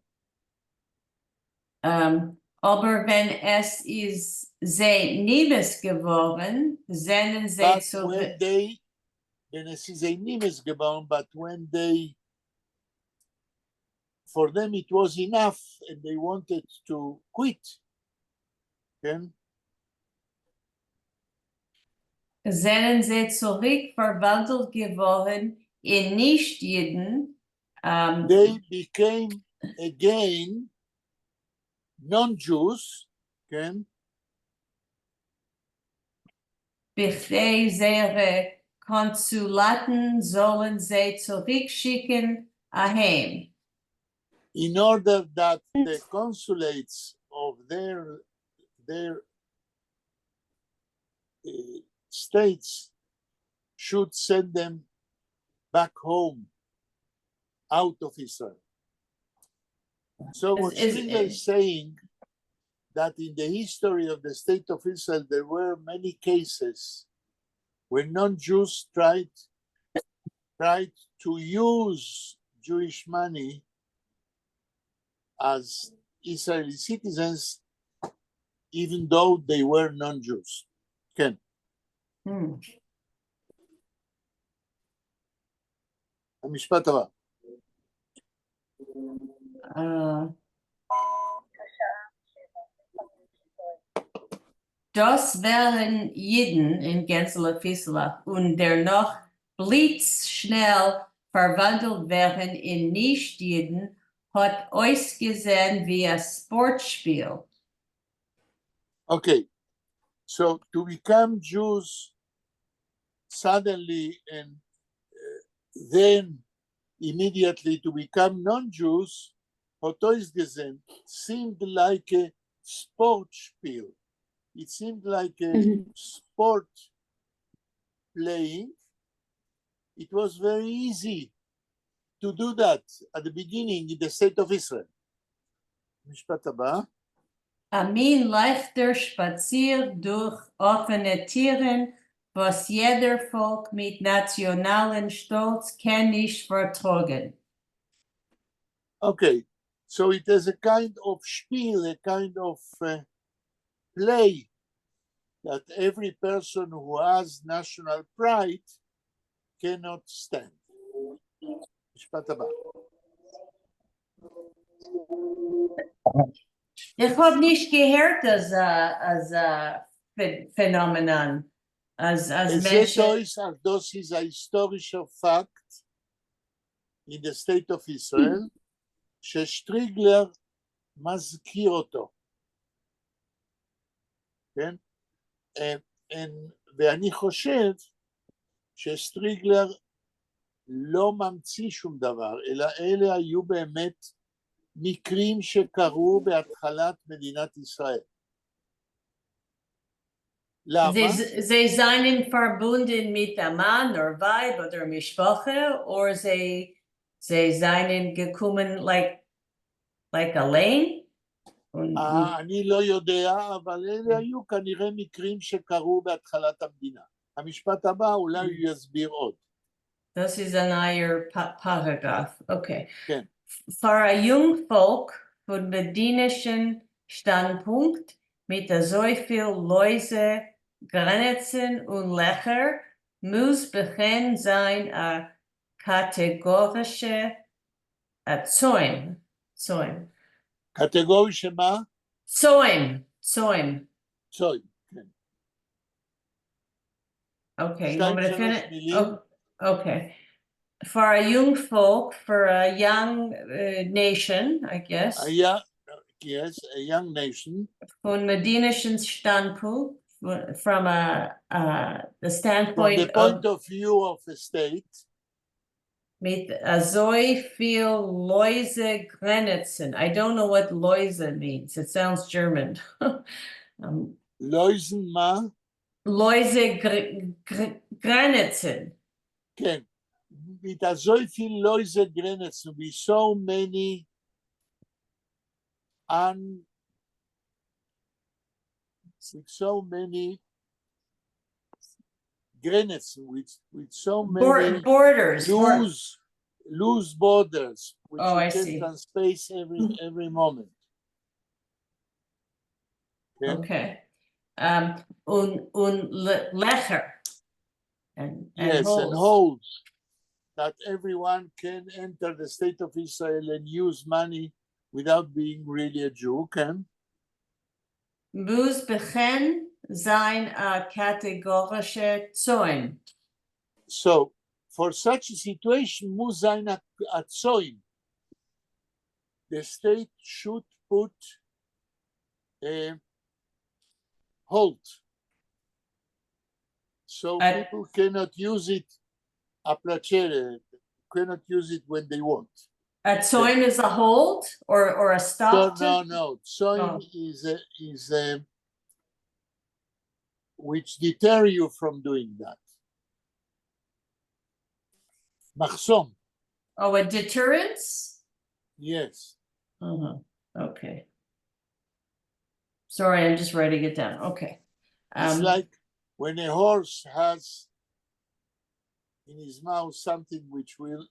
Aber wenn es ist sehr Niemes geworden, seien sie But zu when they, and es ist ein Nimes gebaut, but when they, for them it was enough and they wanted to quit. Okay? seien sie zurück verwandelt geworden in Nicht-Juden, They became again non-Jews, okay? Befähig ihre Konsulaten sollen sie zurückschicken aheim. In order that the consulates of their states should send them back home out of Israel. So what Is- Schindler is saying that in the history of the state of Israel, there were many cases when non-Jews tried to use Jewish money as Israeli citizens, even though they were non-Jews. Ken. המשפט הבא. Das wären Jiden in Gänzele Fisela und der noch blitzschnell verwandelt werden in Nicht-Jiden hat ausgesehen wie ein Sportspiel. Okay, so to become Jews suddenly and then immediately to become non-Jews, hat ausgesehen, seemed like a Sportspiel. It seemed like a sport playing. It was very easy to do that at the beginning in the state of Israel. משפט הבא. Ein leichter Spazier durch offene Tieren, was jeder Volk mit nationalen Stolz kann nicht vertragen. Okay, so it is a kind of spiel, a kind of play that every person who has national pride cannot stand. משפט הבא. Ich habe nicht gehört, als Phänomenon, als Menschen. Das ist ein historischer Fakt in the state of Israel, ששטריגלר מזכיר אותו. כן? ואני חושב שסטריגלר לא ממציא שום דבר, אלא אלה היו באמת מקרים שקרו בהתחלת מדינת ישראל. למה? Sie seien verbunden mit einem Mann oder Weib oder Mischproche, oder sie seien gekommen like allein? אני לא יודע, אבל אלה היו כנראה מקרים שקרו בהתחלת המדינה. המשפט הבא אולי הוא יסביר עוד. Das ist ein neuer Paragraph. Okay. כן. Für ein Jungvolk von medinischen Standpunkt mit so viel Läuse, Grenzen und Löcher muss bekannt sein a kategorische Zäun. קטגורי שמה? Zäun. צוין, כן. Okay. You שתיים want me to שלוש finish? מילים. Okay. For a young folk, for a young nation, I guess, Yes, a young nation, von medinischen Standpunkt, from the from standpoint the point of view of a state, mit so viel Läuse Grenzen. I don't know what Läuse means. It sounds German. לויזן מה? Läuse Grenzen. כן. With so viel Läuse Grenzen, with so many Grenzen, with so many Borders. loose borders, which Oh, I you can see. transpace every moment. Okay. Und Lecher. And Yes, holes. and holes that everyone can enter the state of Israel and use money without being really a Jew, can? Muss bechen sein a kategorische Zäun. So, for such a situation, muss sein a Zoin. The state should put a halt. So people cannot use it a placere, cannot use it when they want. A Zäun is a hold or a stop? No. Zoin is which deter you from doing that. Mahsom, Oh, a deterrence? yes. Okay. Sorry, I'm just writing it down. Okay. It's like when a horse has in his mouth something which will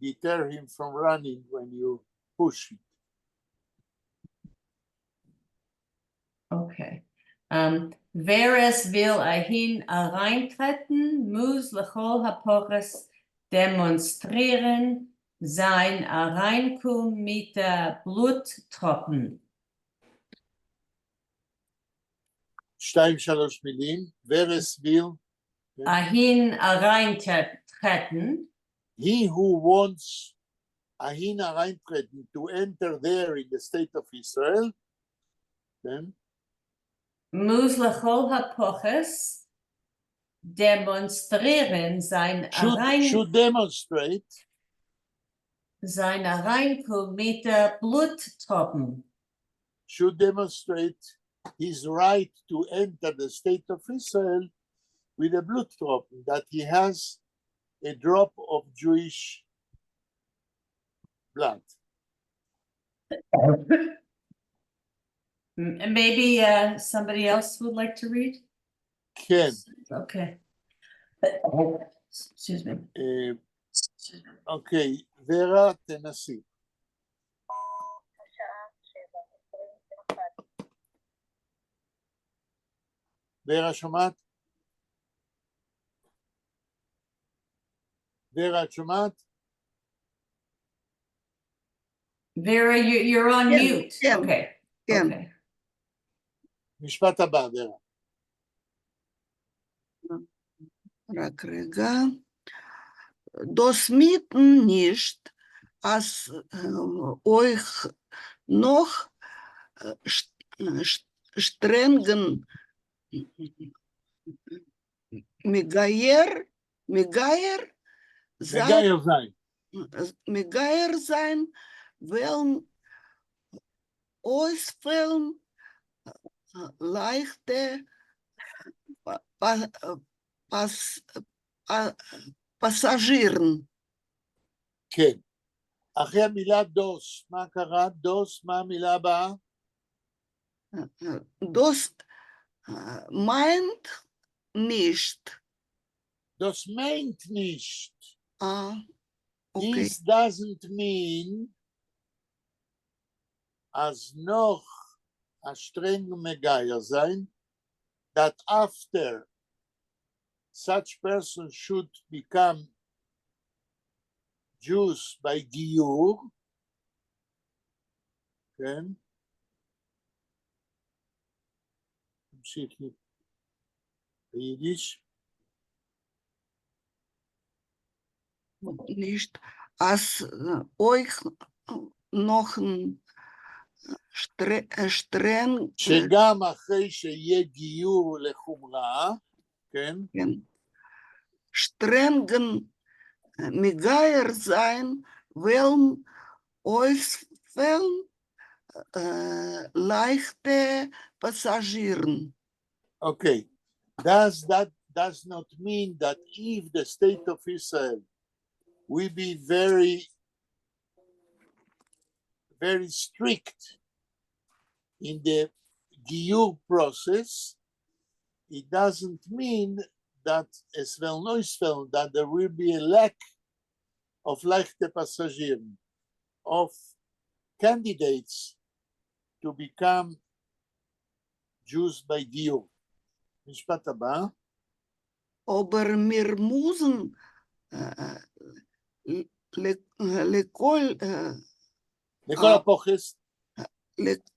deter him from running when you push it. Okay. Wer es will hin reintreten, muss lechol hapores demonstrieren sein Reinkommen mit Bluttropfen. 2-3 מילים, ורסביר, Ahin reintreten, he who wants Ahin hereintreten to enter there in the state of Israel, כן? muss lechol hapoches demonstrieren should demonstrate sein Reinkommen mit Bluttropfen. should demonstrate his right to enter the state of Israel with a blood drop, that he has a drop of Jewish blood. Maybe somebody else would like to read? כן, Okay. Excuse me. אוקיי, ורה תנסי. ורה שומעת? ורה, את שומעת? Vera, you're on Yeah, mute. yeah, Okay. כן. Okay. משפט הבא, ורה. רק רגע. Das mitten nicht, als euch noch strengen Megayer מגייר זין. sein, wollen ausfällen leichte Passagieren. כן. אחרי המילה דוס, מה קרה? דוס, מה המילה הבאה? Das meint nicht. דוס meint nicht. Okay. This doesn't mean as noch a streng megayer sein, that after such person should become Jews by Giyur, כן? תמשיכי ביידיש. Nicht, als euch noch streng שגם אחרי שיהיה גיור לחומרה, כן? strengen Megayer sein, wollen ausfällen leichte Passagieren. Okay, that does not mean that if the state of Israel will be very, very strict in the Giyur process, it doesn't mean that es will noisfel, that there will be a lack of leichte Passagieren, of candidates to become Jews by Giyur. משפט הבא. Aber wir müssen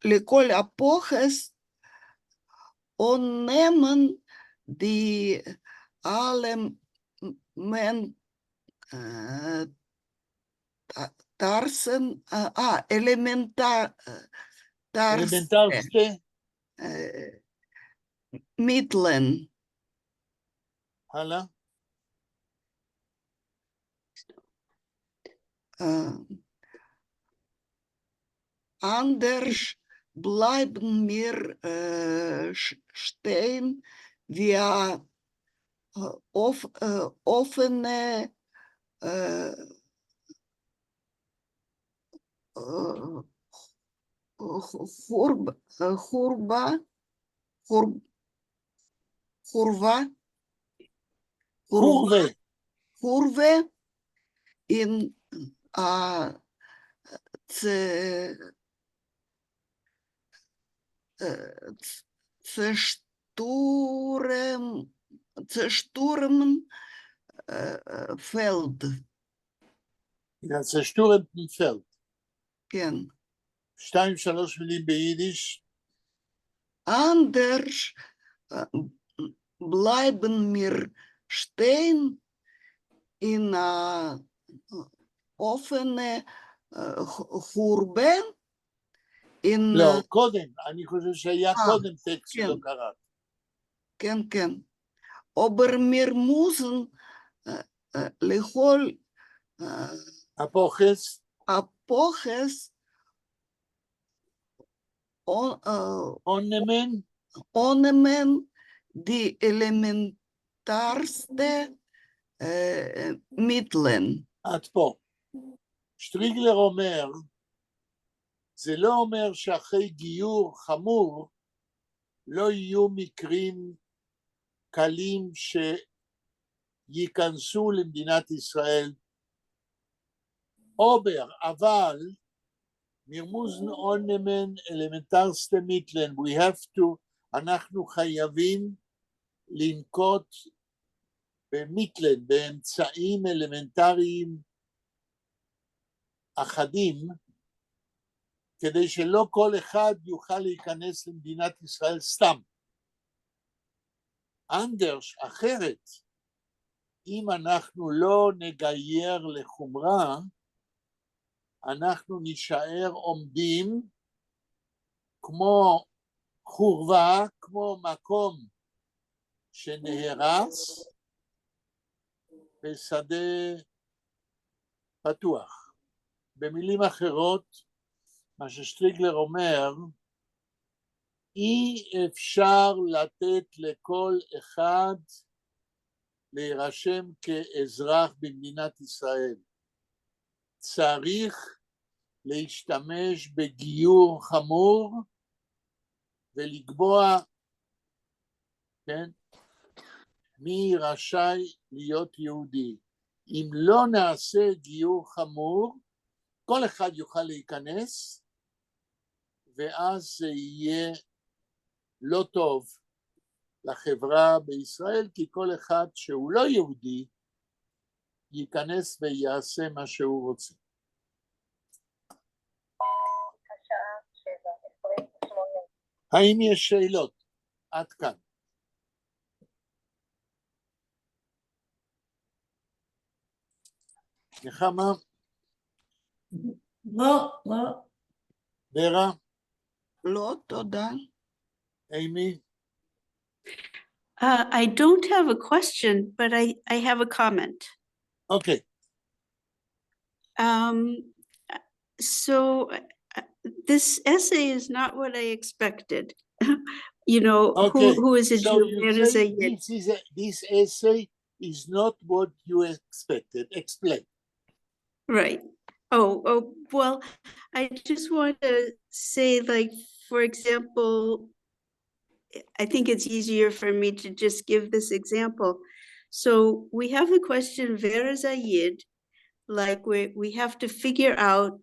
לכל הפוכס nehmen die elementarste Mitteln. הלאה. Anders bleiben wir stehen, wir offene Kurve in zerstürmen פלד, זה שטורנטנפלד. כן. 2-3 מילים ביידיש. Anders bleiben mir stehen in offene חורבן, לא, קודם, אני חושב שהיה קודם טקסט כן. שלא קראת. כן, כן. Aber mir müssen לכל אפוכס, אפוכס אונמן, die elementarste Mitteln. עד פה. שטריגלר אומר, זה לא אומר שאחרי גיור חמור לא יהיו מקרים קלים שייכנסו למדינת ישראל. אבל מרמוזן אונמן אלמנטרסטה מיטלן, אנחנו חייבים לנקוט במיטלן, באמצעים אלמנטריים אחדים, כדי שלא כל אחד יוכל להיכנס למדינת ישראל סתם. אנדרש, אחרת, אם אנחנו לא נגייר לחומרה, אנחנו נשאר עומדים כמו חורבה, כמו מקום שנהרס בשדה פתוח. במילים אחרות, מה ששטריגלר אומר, אי אפשר לתת לכל אחד להירשם כאזרח במדינת ישראל. צריך להשתמש בגיור חמור ולקבוע, כן, מי רשאי להיות יהודי. אם לא נעשה גיור חמור, כל אחד יוכל להיכנס, ואז זה יהיה לא טוב לחברה בישראל, כי כל אחד שהוא לא יהודי, ייכנס ויעשה מה שהוא רוצה. האם יש שאלות? עד כאן. נחמה? לא. ורה? לא, תודה. אימי? I don't have a question, but I have a comment. אוקיי. So this essay is not what I expected. You know, Okay, who is a so Jew? you Where is say a Yid? this essay is not what you expected. Explain. Right. Oh, well, I just want to say, like, for example, I think it's easier for me to just give this example. So we have the question, where is a Yid? Like we have to figure out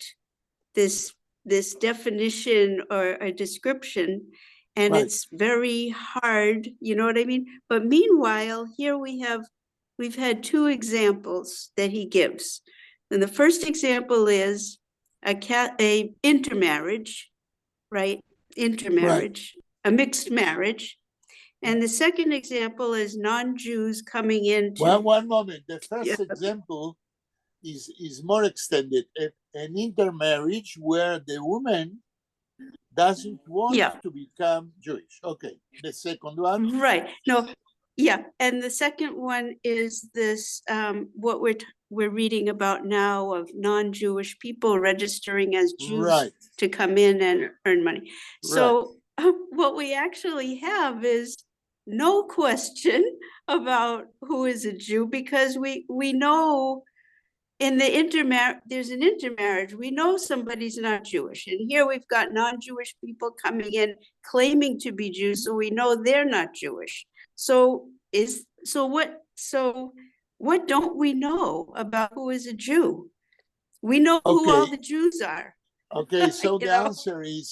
this definition or a description, and Right. it's very hard, you know what I mean? But meanwhile, here we've had two examples that he gives. And the first example is a intermarriage, right? Intermarriage, a mixed marriage. And the second example is non-Jews coming into. Well, one moment. The first Yeah. example is more extended. An intermarriage where the woman doesn't want Yeah. to become Jewish. Okay. The second one? Right, no, yeah, and the second one is this, what we're reading about now of non-Jewish people registering as Jews Right. to come in and earn money. So what we actually have is no question about who is a Jew, because we know in the there's an intermarriage, we know somebody's not Jewish. And here we've got non-Jewish people coming in claiming to be Jews, so we know they're not Jewish. So what don't we know about who is a Jew? We know who all Okay. the Jews are. Okay, so You the know? answer is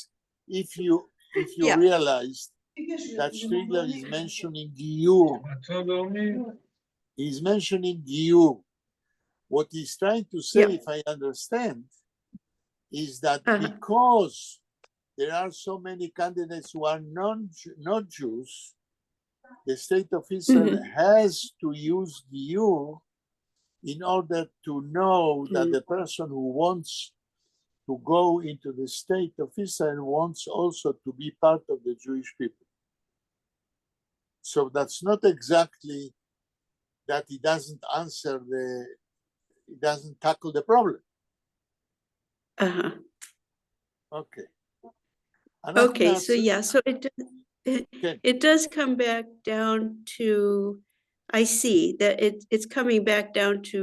if you Yeah. realize that Striegler is mentioning Giyur He's mentioning you. What he's trying to say, Yeah. if I understand, is that Uh-huh. because there are so many candidates who are not Jews, the state of Israel has to use you in order to know that the person who wants to go into the state of Israel wants also to be part of the Jewish people. So that's not exactly that he doesn't he doesn't tackle the problem. Uh-huh. Okay. Okay, so yeah, so כן. it does come back down to, I see that it's coming back down to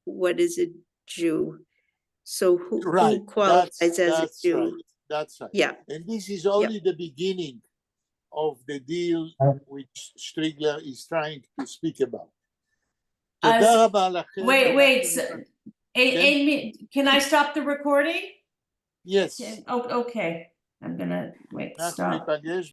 what is a Jew? So who Right. qualifies as a That's Jew? right. That's right. Yeah, And this is only the beginning of the deal which Strigler is trying to speak about. תודה רבה לכם. Wait, אנחנו Amy, can I stop the recording? Yes. Oh, okay, I'm gonna, wait, אנחנו stop. ניפגש